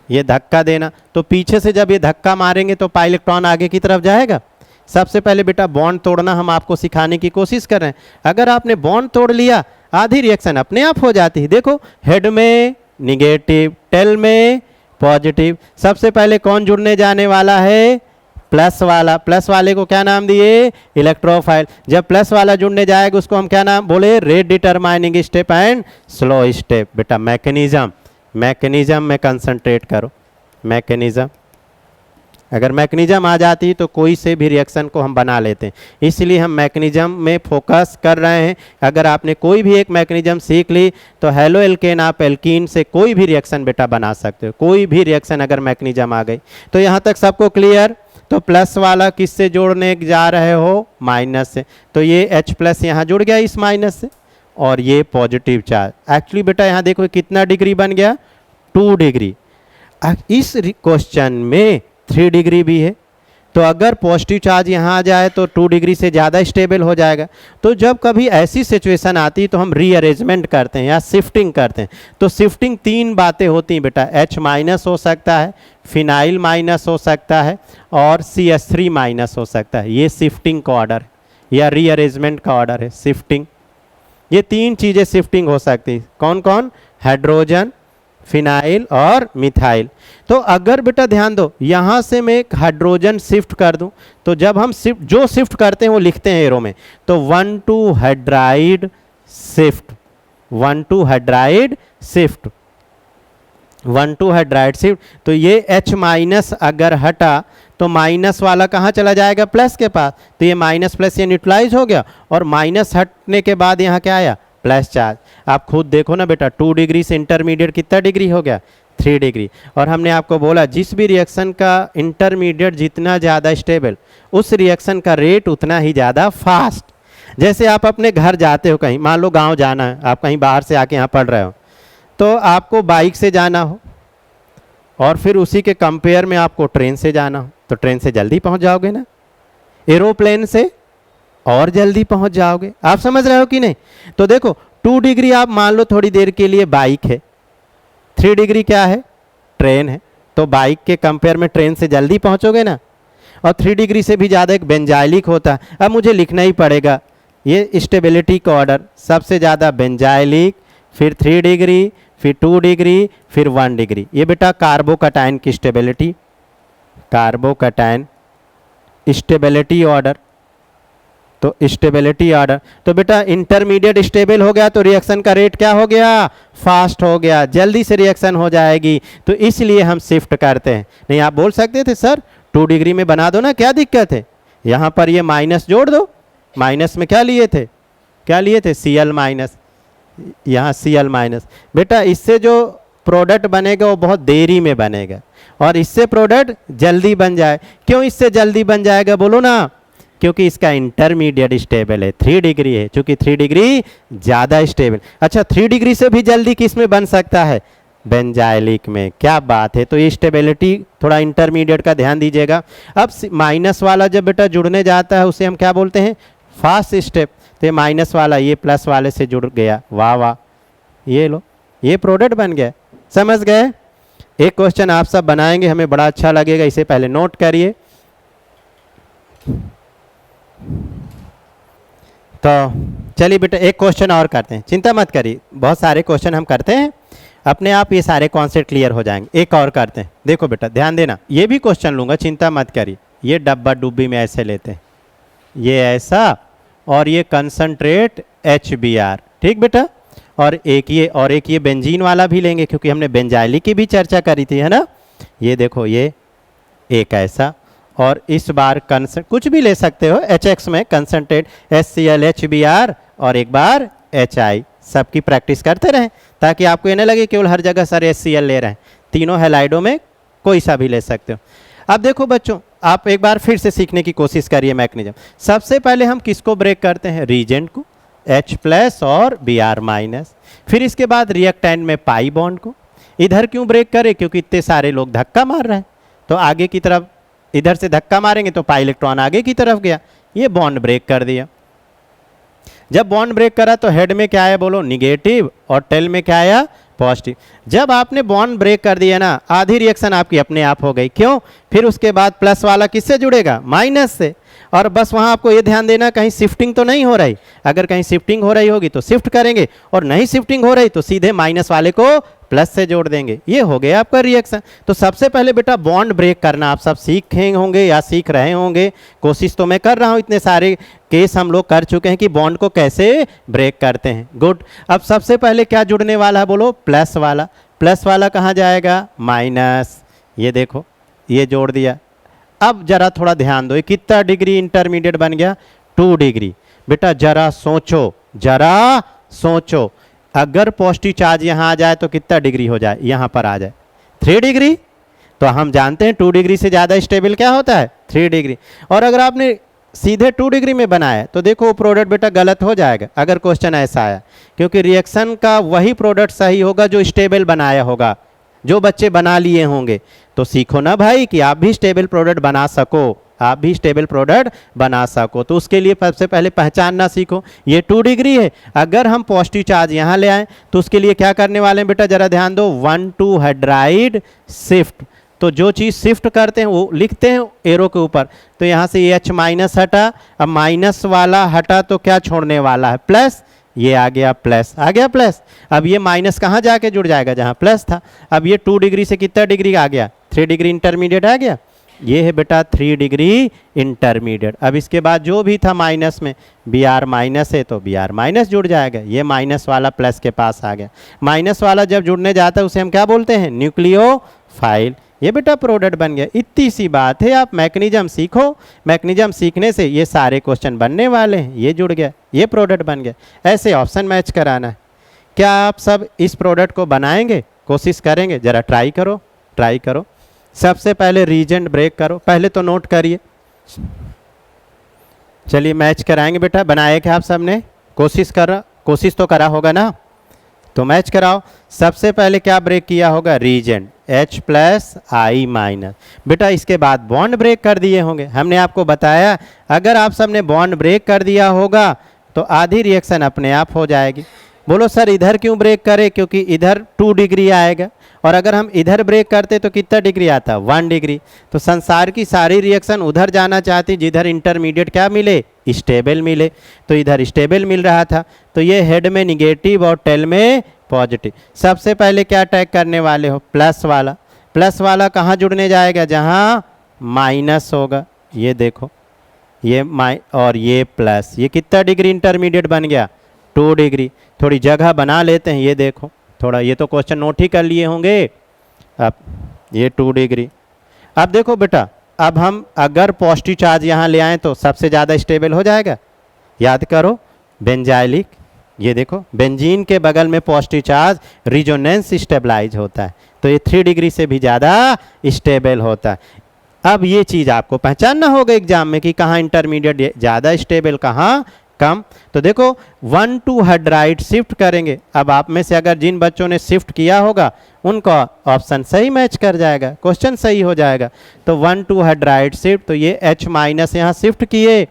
ये धक्का देना। तो पीछे से जब ये धक्का मारेंगे तो पाई इलेक्ट्रॉन आगे की तरफ जाएगा। सबसे पहले बेटा बॉन्ड तोड़ना हम आपको सिखाने की कोशिश कर रहे हैं। अगर आपने बॉन्ड तोड़ लिया आधी रिएक्शन अपने आप हो जाती है। देखो हेड में निगेटिव, टेल में पॉजिटिव। सबसे पहले कौन जुड़ने जाने वाला है? प्लस वाला। प्लस वाले को क्या नाम दिए? इलेक्ट्रोफाइल। जब प्लस वाला जुड़ने जाएगा उसको हम क्या नाम बोले? Rate determining step and slow step. बेटा मैकेनिज्म, मैकेनिज्म में कंसंट्रेट करो। मैकेनिज्म, अगर मैकेनिज्म आ जाती तो कोई से भी रिएक्शन को हम बना लेते हैं, इसलिए हम मैकेनिज्म में फोकस कर रहे हैं। अगर आपने कोई भी एक मैकेनिज्म सीख ली तो हेलो एल्केन, आप एल्कीन से कोई भी रिएक्शन बेटा बना सकते हो, कोई भी रिएक्शन अगर मैकेनिज्म आ गई तो। यहाँ तक सबको क्लियर? तो प्लस वाला किससे जोड़ने जा रहे हो? माइनस से। तो ये H+ यहाँ जुड़ गया इस माइनस से, और ये पॉजिटिव चार्ज। एक्चुअली बेटा यहाँ देखो कितना डिग्री बन गया? 2 डिग्री। इस क्वेश्चन में 3 डिग्री भी है, तो अगर पॉजिटिव चार्ज यहाँ आ जाए तो 2 डिग्री से ज़्यादा स्टेबल हो जाएगा। तो जब कभी ऐसी सिचुएशन आती है तो हम रीअरेंजमेंट करते हैं या शिफ्टिंग करते हैं। तो शिफ्टिंग 3 बातें होती हैं बेटा, H- हो सकता है, फिनाइल माइनस हो सकता है, और CH3- हो सकता है। ये शिफ्टिंग का ऑर्डर या रीअरेंजमेंट का ऑर्डर है, शिफ्टिंग। ये 3 चीज़ें शिफ्टिंग हो सकती है। कौन कौन? हाइड्रोजन, फिनाइल और मिथाइल। तो अगर बेटा ध्यान दो, यहाँ से मैं एक हाइड्रोजन शिफ्ट कर दूं, तो जब हम शिफ्ट जो शिफ्ट करते हैं वो लिखते हैं एरो में, तो 1,2 hydride shift, 1,2 hydride shift, 1,2 hydride shift. तो ये H- अगर हटा तो माइनस वाला कहाँ चला जाएगा? प्लस के पास। तो ये माइनस प्लस ये न्यूट्रलाइज हो गया, और माइनस हटने के बाद यहाँ क्या आया? Plus charge. आप खुद देखो ना बेटा, 2 डिग्री से इंटरमीडिएट कितना डिग्री हो गया? 3 डिग्री। और हमने आपको बोला जिस भी रिएक्शन का इंटरमीडिएट जितना ज़्यादा स्टेबल, उस रिएक्शन का रेट उतना ही ज़्यादा फास्ट। जैसे आप अपने घर जाते हो कहीं, मान लो गांव जाना है, आप कहीं बाहर से आके यहाँ पढ़ रहे हो, तो आपको बाइक से जाना हो और फिर उसी के कंपेयर में आपको ट्रेन से जाना हो, तो ट्रेन से जल्दी पहुँच जाओगे ना, एरोप्लेन से और जल्दी पहुंच जाओगे। आप समझ रहे हो कि नहीं? तो देखो 2 डिग्री आप मान लो थोड़ी देर के लिए बाइक है, 3 डिग्री क्या है? ट्रेन है। तो बाइक के कंपेयर में ट्रेन से जल्दी पहुंचोगे ना। और 3 डिग्री से भी ज़्यादा एक बेंजाइलिक होता है। अब मुझे लिखना ही पड़ेगा ये स्टेबिलिटी का ऑर्डर, सबसे ज़्यादा बेंजाइलिक, फिर 3 डिग्री, फिर 2 डिग्री, फिर 1 डिग्री। ये बेटा कार्बोकटाइन की स्टेबिलिटी, कार्बोकटाइन स्टेबिलिटी ऑर्डर। तो स्टेबिलिटी ऑर्डर, तो बेटा इंटरमीडिएट स्टेबल हो गया तो रिएक्शन का रेट क्या हो गया? फास्ट हो गया, जल्दी से रिएक्शन हो जाएगी। तो इसलिए हम शिफ्ट करते हैं। नहीं आप बोल सकते थे सर 2 डिग्री में बना दो ना, क्या दिक्कत है? यहाँ पर ये माइनस जोड़ दो। माइनस में क्या लिए थे? क्या लिए थे? Cl-, यहाँ Cl-। बेटा इससे जो प्रोडक्ट बनेगा वो बहुत देरी में बनेगा, और इससे प्रोडक्ट जल्दी बन जाए। क्यों इससे जल्दी बन जाएगा बोलो ना? क्योंकि इसका इंटरमीडिएट स्टेबल है, 3 डिग्री है, क्योंकि 3 डिग्री ज़्यादा स्टेबल। अच्छा 3 डिग्री से भी जल्दी किस में बन सकता है? बेंजाइलिक में। क्या बात है! तो ये स्टेबिलिटी थोड़ा इंटरमीडिएट का ध्यान दीजिएगा। अब माइनस वाला जब बेटा जुड़ने जाता है उसे हम क्या बोलते हैं? Fast step. तो ये माइनस वाला ये प्लस वाले से जुड़ गया, वाह वाह, ये लो ये प्रोडक्ट बन गया। समझ गए? एक क्वेश्चन आप सब बनाएंगे, हमें बड़ा अच्छा लगेगा, इसे पहले नोट करिए। तो चलिए बेटा एक क्वेश्चन और करते हैं, चिंता मत करिए, बहुत सारे क्वेश्चन हम करते हैं, अपने आप ये सारे कॉन्सेप्ट क्लियर हो जाएंगे। एक और करते हैं, देखो बेटा ध्यान देना, ये भी क्वेश्चन लूंगा, चिंता मत करिए। ये डब्बा डुब्बी में ऐसे लेते हैं, ये ऐसा, और ये कंसंट्रेट HBr, ठीक बेटा, और एक ये बेंजीन वाला भी लेंगे, क्योंकि हमने बेंजाइली की भी चर्चा करी थी, है ना। ये देखो, ये एक ऐसा, और इस बार कुछ भी ले सकते हो, HX में कंसंट्रेट HCl HBr, और एक बार HI। सबकी प्रैक्टिस करते रहें ताकि आपको ये नहीं लगे केवल हर जगह सर HCl ले रहे हैं, तीनों हैलाइडों में कोई सा भी ले सकते हो। अब देखो बच्चों, आप एक बार फिर से सीखने की कोशिश करिए मैकेनिज्म। सबसे पहले हम किसको ब्रेक करते हैं, रीजेंट को, H+ और Br-। फिर इसके बाद रिएक्टेंट में पाई बॉन्ड को। इधर क्यों ब्रेक करें, क्योंकि इतने सारे लोग धक्का मार रहे हैं, तो आगे की तरफ इधर से धक्का मारेंगे तो पाई इलेक्ट्रॉन आगे की तरफ गया, ये बॉन्ड ब्रेक कर दिया। जब बॉन्ड ब्रेक करा तो हेड में क्या आया बोलो, निगेटिव, और टेल में क्या आया, पॉजिटिव। जब आपने बॉन्ड ब्रेक कर दिया ना, आधी रिएक्शन आपकी अपने आप हो गई। क्यों, फिर उसके बाद प्लस वाला किससे जुड़ेगा, माइनस से। और बस वहां आपको ये ध्यान देना कहीं शिफ्टिंग तो नहीं हो रही, अगर कहीं शिफ्टिंग हो रही होगी तो शिफ्ट करेंगे, और नहीं शिफ्टिंग हो रही तो सीधे माइनस वाले को प्लस से जोड़ देंगे। ये हो गया आपका रिएक्शन। तो सबसे पहले बेटा बॉन्ड ब्रेक करना आप सब सीखे होंगे या सीख रहे होंगे, कोशिश तो मैं कर रहा हूँ, इतने सारे केस हम लोग कर चुके हैं कि बॉन्ड को कैसे ब्रेक करते हैं। गुड। अब सबसे पहले क्या जुड़ने वाला है बोलो, प्लस वाला। प्लस वाला कहाँ जाएगा, माइनस, ये देखो ये जोड़ दिया। अब जरा थोड़ा ध्यान दो, ये कितना डिग्री इंटरमीडिएट बन गया, 2 डिग्री। बेटा जरा सोचो, जरा सोचो, अगर पॉजिटिव चार्ज यहाँ आ जाए तो कितना डिग्री हो जाए, यहाँ पर आ जाए 3 डिग्री। तो हम जानते हैं 2 डिग्री से ज़्यादा स्टेबल क्या होता है, 3 डिग्री। और अगर आपने सीधे 2 डिग्री में बनाया तो देखो वो प्रोडक्ट बेटा गलत हो जाएगा अगर क्वेश्चन ऐसा आया, क्योंकि रिएक्शन का वही प्रोडक्ट सही होगा जो स्टेबल बनाया होगा, जो बच्चे बना लिए होंगे। तो सीखो ना भाई कि आप भी स्टेबल प्रोडक्ट बना सको, आप भी स्टेबल प्रोडक्ट बना सको। तो उसके लिए सबसे पहले पहचानना सीखो, ये 2 डिग्री है, अगर हम पॉजिटिव चार्ज यहाँ ले आए तो उसके लिए क्या करने वाले हैं बेटा, जरा ध्यान दो, 1,2 हाइड्राइड शिफ्ट। तो जो चीज़ शिफ्ट करते हैं वो लिखते हैं एरो के ऊपर। तो यहाँ से H- हटा, अब माइनस वाला हटा तो क्या छोड़ने वाला है, प्लस, ये आ गया प्लस, आ गया प्लस। अब ये माइनस कहाँ जाके जुड़ जाएगा, जहाँ प्लस था। अब ये 2 डिग्री से कितना डिग्री आ गया, 3 डिग्री इंटरमीडिएट आ गया, ये है बेटा 3 डिग्री इंटरमीडिएट। अब इसके बाद जो भी था माइनस में, Br- है तो Br- जुड़ जाएगा, ये माइनस वाला प्लस के पास आ गया। माइनस वाला जब जुड़ने जाता है उसे हम क्या बोलते हैं, न्यूक्लियोफाइल। ये बेटा प्रोडक्ट बन गया। इतनी सी बात है, आप मैकेनिज्म सीखो, मैकेनिज्म सीखने से ये सारे क्वेश्चन बनने वाले हैं। ये जुड़ गया, ये प्रोडक्ट बन गया। ऐसे ऑप्शन मैच कराना है। क्या आप सब इस प्रोडक्ट को बनाएंगे, कोशिश करेंगे, जरा ट्राई करो, ट्राई करो। सबसे पहले रीजेंट ब्रेक करो, पहले तो नोट करिए। चलिए मैच कराएंगे बेटा, बनाए क्या आप सबने, कोशिश तो करा होगा ना, तो मैच कराओ। सबसे पहले क्या ब्रेक किया होगा, रीजेंट H+I-। बेटा इसके बाद बॉन्ड ब्रेक कर दिए होंगे, हमने आपको बताया अगर आप सबने बॉन्ड ब्रेक कर दिया होगा तो आधी रिएक्शन अपने आप हो जाएगी। बोलो सर इधर क्यों ब्रेक करें, क्योंकि इधर 2 डिग्री आएगा, और अगर हम इधर ब्रेक करते तो कितना डिग्री आता, 1 डिग्री। तो संसार की सारी रिएक्शन उधर जाना चाहती जिधर इंटरमीडिएट क्या मिले, स्टेबल मिले। तो इधर स्टेबल मिल रहा था, तो ये हेड में निगेटिव और टेल में पॉजिटिव। सबसे पहले क्या अटैक करने वाले हो, प्लस वाला। प्लस वाला कहाँ जुड़ने जाएगा, जहाँ माइनस होगा। ये देखो ये और ये प्लस, ये कितना डिग्री इंटरमीडिएट बन गया, 2 डिग्री। थोड़ी जगह बना लेते हैं, ये देखो थोड़ा, ये तो क्वेश्चन नोट ही कर लिए होंगे। अब ये 2 डिग्री। अब देखो बेटा, अब हम अगर पॉजिटिव चार्ज यहाँ ले आएँ तो सबसे ज़्यादा स्टेबल हो जाएगा। याद करो बेंजाइलिक, ये देखो बेंजीन के बगल में पॉजिटिव चार्ज रिजोनेंस स्टेबलाइज होता है, तो ये 3 डिग्री से भी ज़्यादा स्टेबल होता है। अब ये चीज़ आपको पहचानना होगा एग्जाम में कि कहाँ इंटरमीडिएट ज़्यादा स्टेबल, कहाँ कम। तो देखो 1,2 हाइड्राइड शिफ्ट करेंगे। अब आप में से अगर जिन बच्चों ने शिफ्ट किया होगा उनका ऑप्शन सही मैच कर जाएगा, क्वेश्चन सही हो जाएगा। तो 1,2 हाइड्राइड शिफ्ट, तो ये H- यहाँ शिफ्ट किए,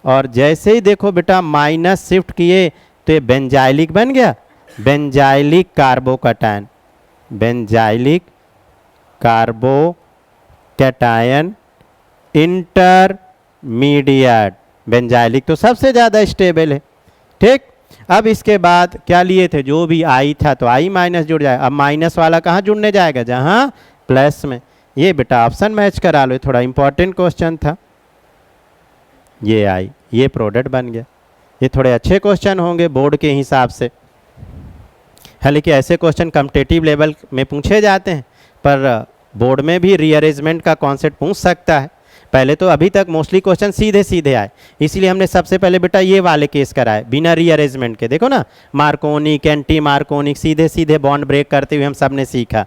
और जैसे ही देखो बेटा माइनस शिफ्ट किए तो ये बेंजाइलिक बन गया, benzylic carbocation, benzylic कार्बो cation intermediate benzylic तो सबसे ज़्यादा स्टेबल है। ठीक, अब इसके बाद क्या लिए थे, जो भी आई था तो आई माइनस जुड़ जाएगा। अब माइनस वाला कहाँ जुड़ने जाएगा, जहाँ प्लस में। ये बेटा ऑप्शन मैच करा लो, थोड़ा इंपॉर्टेंट क्वेश्चन था। ये आई, ये प्रोडक्ट बन गया। ये थोड़े अच्छे क्वेश्चन होंगे बोर्ड के हिसाब से। हालांकि ऐसे क्वेश्चन कॉम्पिटिटिव लेवल में पूछे जाते हैं, पर बोर्ड में भी रीअरेंजमेंट का कॉन्सेप्ट पूछ सकता है। पहले तो अभी तक मोस्टली क्वेश्चन सीधे सीधे आए, इसलिए हमने सबसे पहले बेटा ये वाले केस कराए बिना रीअरेंजमेंट के। देखो ना, मार्कोनिक, एंटी मार्कोनिक, सीधे सीधे बॉन्ड ब्रेक करते हुए हम सब ने सीखा।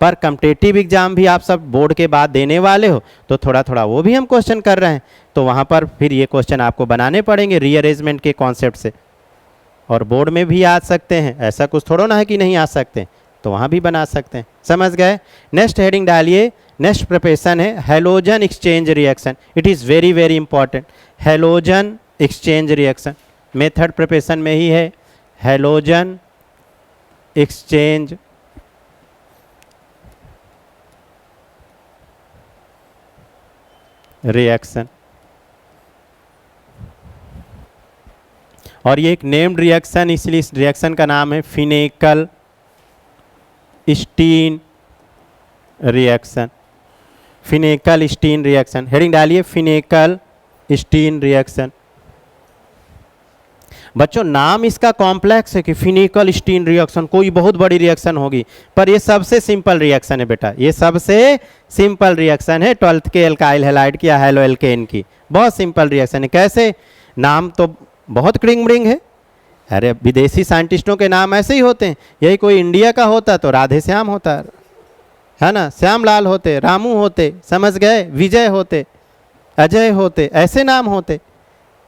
पर कॉम्पिटिटिव एग्जाम भी आप सब बोर्ड के बाद देने वाले हो, तो थोड़ा थोड़ा वो भी हम क्वेश्चन कर रहे हैं, तो वहाँ पर फिर ये क्वेश्चन आपको बनाने पड़ेंगे रीअरेंजमेंट के कॉन्सेप्ट से। और बोर्ड में भी आ सकते हैं, ऐसा कुछ थोड़ा ना है कि नहीं आ सकते, तो वहाँ भी बना सकते हैं। समझ गए। नेक्स्ट हेडिंग डालिए। नेक्स्ट प्रिपरेशन है halogen exchange reaction. It is very very important. Halogen exchange reaction method preparation में ही है। हैलोजन एक्सचेंज रिएक्शन, और ये एक नेम्ड रिएक्शन, इसलिए इस रिएक्शन का नाम है Finkelstein reaction. Finkelstein reaction, heading डालिए फिनेकल स्टीन रिएक्शन। बच्चों नाम इसका कॉम्प्लेक्स है कि फिनेकल स्टीन रिएक्शन, कोई बहुत बड़ी रिएक्शन होगी, पर ये सबसे सिंपल रिएक्शन है बेटा। ये सबसे सिंपल रिएक्शन है 12th के एल्काइल हैलाइड की या हैलो एल्केन की। बहुत सिंपल रिएक्शन है। कैसे, नाम तो बहुत क्रिंग ब्रिंग है। अरे विदेशी साइंटिस्टों के नाम ऐसे ही होते हैं। यही कोई इंडिया का होता तो राधे श्याम होता है ना, श्याम लाल होते, रामू होते, समझ गए, विजय होते, अजय होते, ऐसे नाम होते।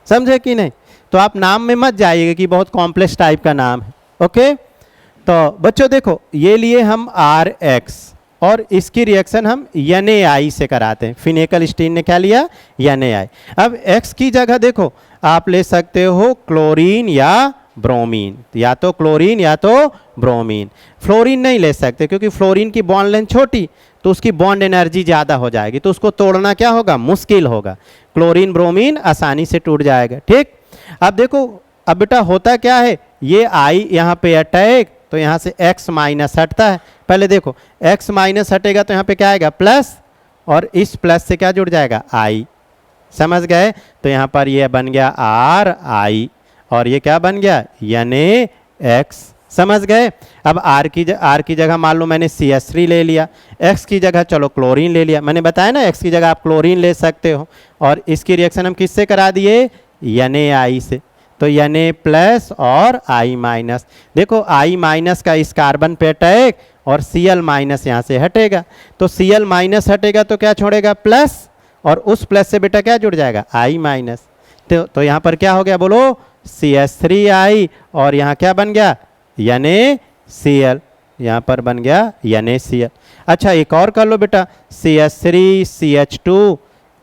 समझे कि नहीं। तो आप नाम में मत जाइएगा कि बहुत कॉम्प्लेक्स टाइप का नाम है। ओके, तो बच्चों देखो ये लिए हम RX और इसकी रिएक्शन हम NaI से कराते हैं। फिनेकल स्टीन ने क्या लिया, NaI। अब X की जगह देखो आप ले सकते हो क्लोरीन या ब्रोमीन, या तो क्लोरीन या तो ब्रोमीन। फ्लोरीन नहीं ले सकते क्योंकि फ्लोरीन की बॉन्ड लेंथ छोटी, तो उसकी बॉन्ड एनर्जी ज़्यादा हो जाएगी, तो उसको तोड़ना क्या होगा, मुश्किल होगा। क्लोरीन ब्रोमीन आसानी से टूट जाएगा। ठीक, अब देखो, अब बेटा होता क्या है, ये I यहाँ पे अटैक, तो यहाँ से X माइनस हटता है। पहले देखो X माइनस हटेगा तो यहाँ पे क्या आएगा, प्लस, और इस प्लस से क्या जुड़ जाएगा, I। समझ गए। तो यहाँ पर ये बन गया RI, और ये क्या बन गया, NaX। समझ गए। अब R की जगह मान लो मैंने CH3 ले लिया, X की जगह चलो क्लोरीन ले लिया। मैंने बताया ना X की जगह आप क्लोरीन ले सकते हो, और इसकी रिएक्शन हम किससे करा दिए, NaI से। तो Na प्लस और I माइनस। देखो I माइनस का इस कार्बन पे अटैक, और Cl माइनस यहाँ से हटेगा, तो Cl माइनस हटेगा तो क्या छोड़ेगा, प्लस, और उस प्लस से बेटा क्या जुड़ जाएगा, I माइनस। तो यहाँ पर क्या हो गया बोलो, CH3I, और यहाँ क्या बन गया, NaCl। यहाँ पर बन गया NaCl। अच्छा एक और कर लो बेटा, CH3 CH2,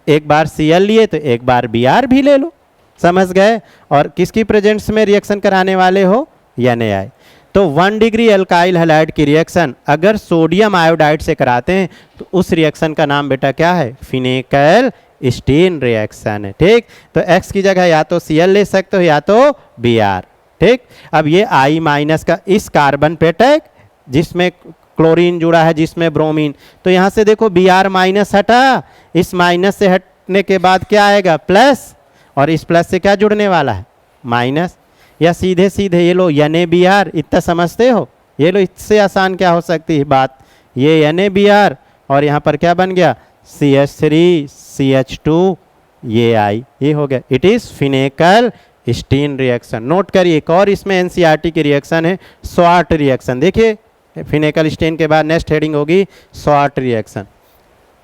एक बार Cl लिए तो एक बार Br भी ले लो। समझ गए। और किसकी प्रेजेंस में रिएक्शन कराने वाले हो, NaI। तो 1 डिग्री एल्काइल हैलाइड की रिएक्शन अगर सोडियम आयोडाइड से कराते हैं तो उस रिएक्शन का नाम बेटा क्या है, फिनेकल स्टीन रिएक्शन है। ठीक, तो X की जगह या तो Cl ले सकते हो या तो Br। ठीक, अब ये I माइनस का इस कार्बन पे अटैक, जिसमें क्लोरीन जुड़ा है, जिसमें ब्रोमीन, तो यहाँ से देखो Br माइनस हटा, इस माइनस से हटने के बाद क्या आएगा, प्लस, और इस प्लस से क्या जुड़ने वाला है, माइनस। या सीधे सीधे ये लो NaBr, इतना समझते हो, ये लो, इससे आसान क्या हो सकती है बात। ये NaBr, और यहाँ पर क्या बन गया, CH3 CH2 ये I, ये हो गया। It is Finkelstein reaction. Note करिए। एक और इसमें NCERT की रिएक्शन है स्वाट रिएक्शन। देखिए फिनेकल स्टीन के बाद नेक्स्ट हेडिंग होगी स्वाट रिएक्शन।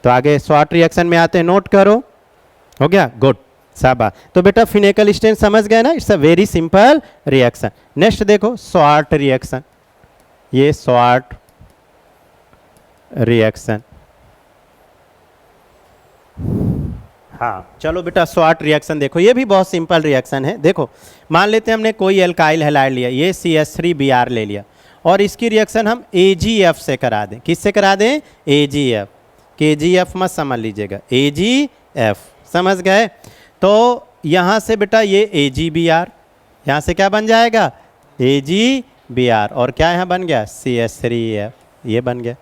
तो आगे स्वाट रिएक्शन में आते हैं, नोट करो। हो गया, गुड, शाबाश। तो बेटा फिनेकल स्टीन समझ गए ना, it's a very simple reaction. Next देखो स्वाट रिएक्शन, ये स्वाट रिएक्शन। हाँ चलो बेटा स्वाट रिएक्शन देखो, ये भी बहुत सिंपल रिएक्शन है। देखो मान लेते हैं हमने कोई एल्काइल हैलाइड लिया, ये CH3Br ले लिया, और इसकी रिएक्शन हम AgF से करा दें। किससे करा दें? AgF। KgF मत समझ लीजिएगा, AgF, समझ गए? तो यहाँ से बेटा ये AgBr, यहाँ से क्या बन जाएगा? AgBr, और क्या यहाँ बन गया? CH3F, ये बन गया।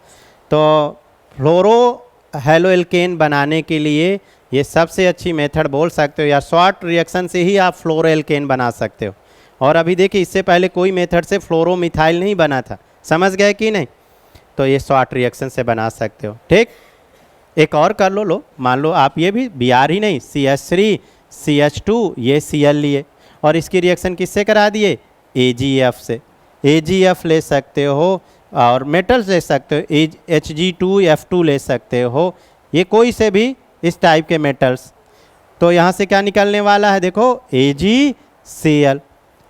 तो फ्लोरो हेलो एल्केन बनाने के लिए ये सबसे अच्छी मेथड बोल सकते हो, या शॉर्ट रिएक्शन से ही आप फ्लोरो एल्केन बना सकते हो। और अभी देखिए इससे पहले कोई मेथड से फ्लोरो मिथाइल नहीं बना था, समझ गए कि नहीं? तो ये शॉर्ट रिएक्शन से बना सकते हो। ठीक, एक और कर लो, मान लो आप ये भी Br ही नहीं, CH3 CH2 ये Cl लिए, और इसकी रिएक्शन किससे करा दिए? AgF से। AgF ले सकते हो, और मेटल्स ले सकते हो, Hg2F2 ले सकते हो, ये कोई से भी इस टाइप के मेटल्स। तो यहाँ से क्या निकलने वाला है? देखो AgCl,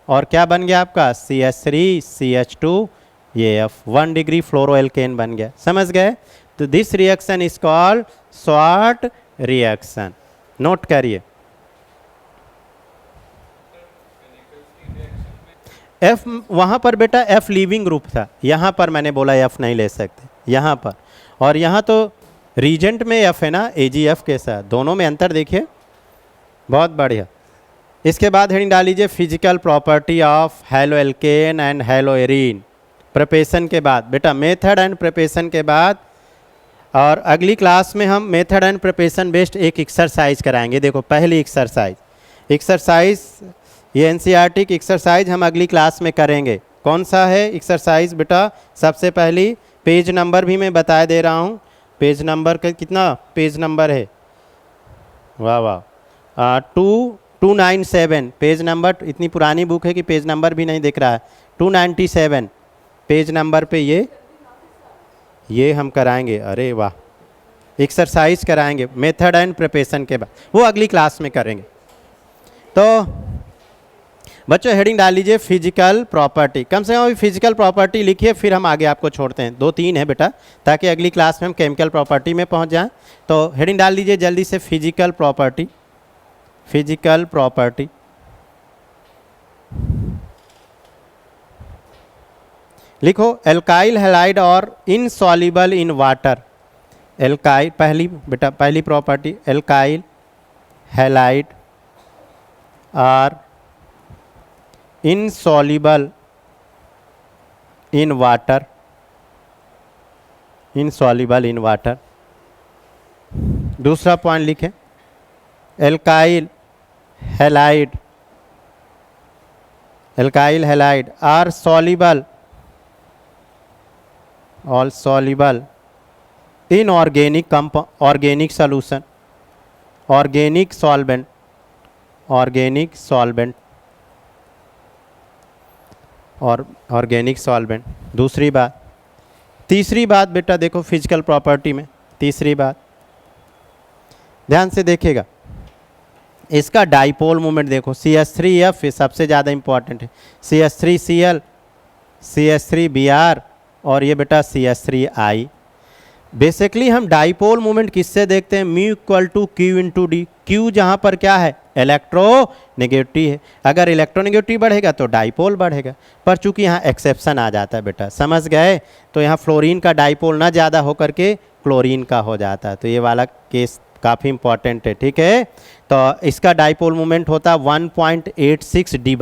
और क्या बन गया आपका? CH3 CH2 ये F, 1 डिग्री फ्लोरो एल्केन बन गया, समझ गए? तो this reaction is called short reaction, note करिए। F वहाँ पर बेटा F लीविंग ग्रुप था, यहाँ पर मैंने बोला F नहीं ले सकते, यहाँ पर, और यहाँ तो रीजेंट में F है ना AgF के साथ, दोनों में अंतर देखिए, बहुत बढ़िया। इसके बाद हेडिंग डाल लीजिए physical property of halo alkane and hello arene. Preparation के बाद बेटा मेथड एंड प्रिपरेशन के बाद, और अगली क्लास में हम मेथड एंड प्रिपरेशन बेस्ड एक एक्सरसाइज कराएंगे। देखो पहली एक्सरसाइज ये NCERT की एक्सरसाइज हम अगली क्लास में करेंगे। कौन सा है एक्सरसाइज बेटा? सबसे पहली पेज नंबर भी मैं बता दे रहा हूँ, पेज नंबर का कितना पेज नंबर है? वाह वाह, 297 पेज नंबर। इतनी पुरानी बुक है कि पेज नंबर भी नहीं दिख रहा है। 297 पेज नंबर पे ये हम कराएंगे। अरे वाह, एक्सरसाइज कराएंगे मेथड एंड प्रिपरेशन के बाद, वो अगली क्लास में करेंगे। तो बच्चों हेडिंग डाल लीजिए फिजिकल प्रॉपर्टी, कम से कम अभी फिजिकल प्रॉपर्टी लिखिए, फिर हम आगे आपको छोड़ते हैं। 2-3 है बेटा, ताकि अगली क्लास में हम केमिकल प्रॉपर्टी में पहुंच जाएं। तो हेडिंग डाल लीजिए जल्दी से फिजिकल प्रॉपर्टी। लिखो एल्काइल हैलाइड और इनसॉल्युबल इन वाटर। एल्काइल पहली property, alkyl halide are insoluble in water, दूसरा पॉइंट लिखें, alkyl halide are soluble in organic solution, organic solvent और ऑर्गेनिक सॉल्वेंट। दूसरी बात, तीसरी बात बेटा देखो फिजिकल प्रॉपर्टी में, तीसरी बात ध्यान से देखिएगा, इसका डाइपोल मोमेंट देखो, CH3F सबसे ज़्यादा इंपॉर्टेंट है, CH3Cl, CH3Br और ये बेटा CH3I। बेसिकली हम डाइपोल मोमेंट किससे देखते हैं? Mu equal to Q into D. Q जहाँ पर क्या है? इलेक्ट्रोनेगेटिव है। अगर इलेक्ट्रोनेगेटिव बढ़ेगा तो डाइपोल बढ़ेगा, पर चूंकि यहाँ एक्सेप्शन आ जाता है बेटा, समझ गए? तो यहाँ फ्लोरीन का डाइपोल ना ज़्यादा होकर के क्लोरीन का हो जाता है, तो ये वाला केस काफ़ी इंपॉर्टेंट है, ठीक है? तो इसका डाइपोल मोमेंट होता है 1.86 डी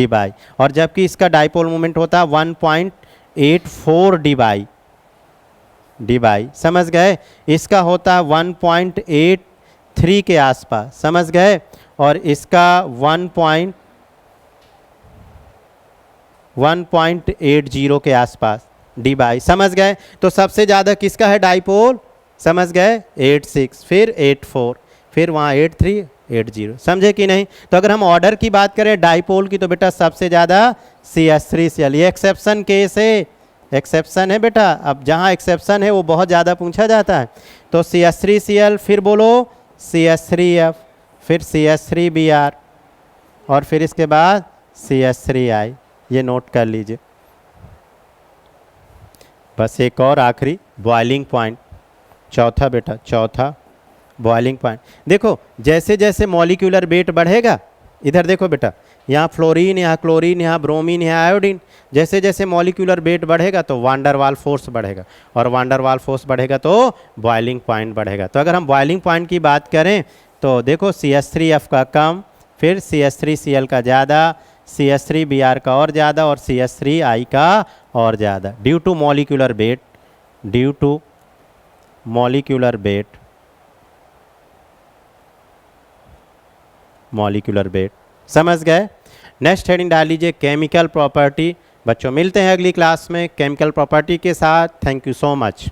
बाई, और जबकि इसका डाइपोल मोमेंट होता है 1.84 डी बाई, समझ गए? इसका होता है 1.83 के आसपास, समझ गए? और इसका 1.80 के आसपास डी बाई, समझ गए? तो सबसे ज़्यादा किसका है डाइपोल? समझ गए? 86, फिर 84, फिर वहाँ 83, 80, समझे कि नहीं? तो अगर हम ऑर्डर की बात करें डाइपोल की, तो बेटा सबसे ज़्यादा CH3Cl, ये एक्सेप्शन केस है, एक्सेप्शन है बेटा। अब जहाँ एक्सेप्शन है वो बहुत ज़्यादा पूछा जाता है। तो CH3Cl, फिर बोलो CH3F, फिर CH3Br, और फिर इसके बाद CH3I, ये नोट कर लीजिए। बस एक और आखिरी बॉइलिंग पॉइंट, चौथा बेटा, चौथा बॉइलिंग पॉइंट। देखो जैसे जैसे मॉलिक्यूलर वेट बढ़ेगा इधर देखो बेटा, यहाँ फ्लोरीन, यहाँ क्लोरीन, यहाँ ब्रोमीन, यहाँ आयोडीन। जैसे जैसे मॉलिक्यूलर वेट बढ़ेगा तो वान डर वाल फोर्स बढ़ेगा, और वान डर वाल फोर्स बढ़ेगा तो बॉइलिंग पॉइंट बढ़ेगा। तो अगर हम बॉइलिंग पॉइंट की बात करें तो देखो CH3F का कम, फिर CH3Cl का ज़्यादा, CH3Br का और ज़्यादा, और CH3I का और ज़्यादा, due to molecular weight, due to molecular weight, molecular weight. समझ गए? नेक्स्ट हेडिंग डाल लीजिए केमिकल प्रॉपर्टी। बच्चों मिलते हैं अगली क्लास में केमिकल प्रॉपर्टी के साथ। Thank you so much.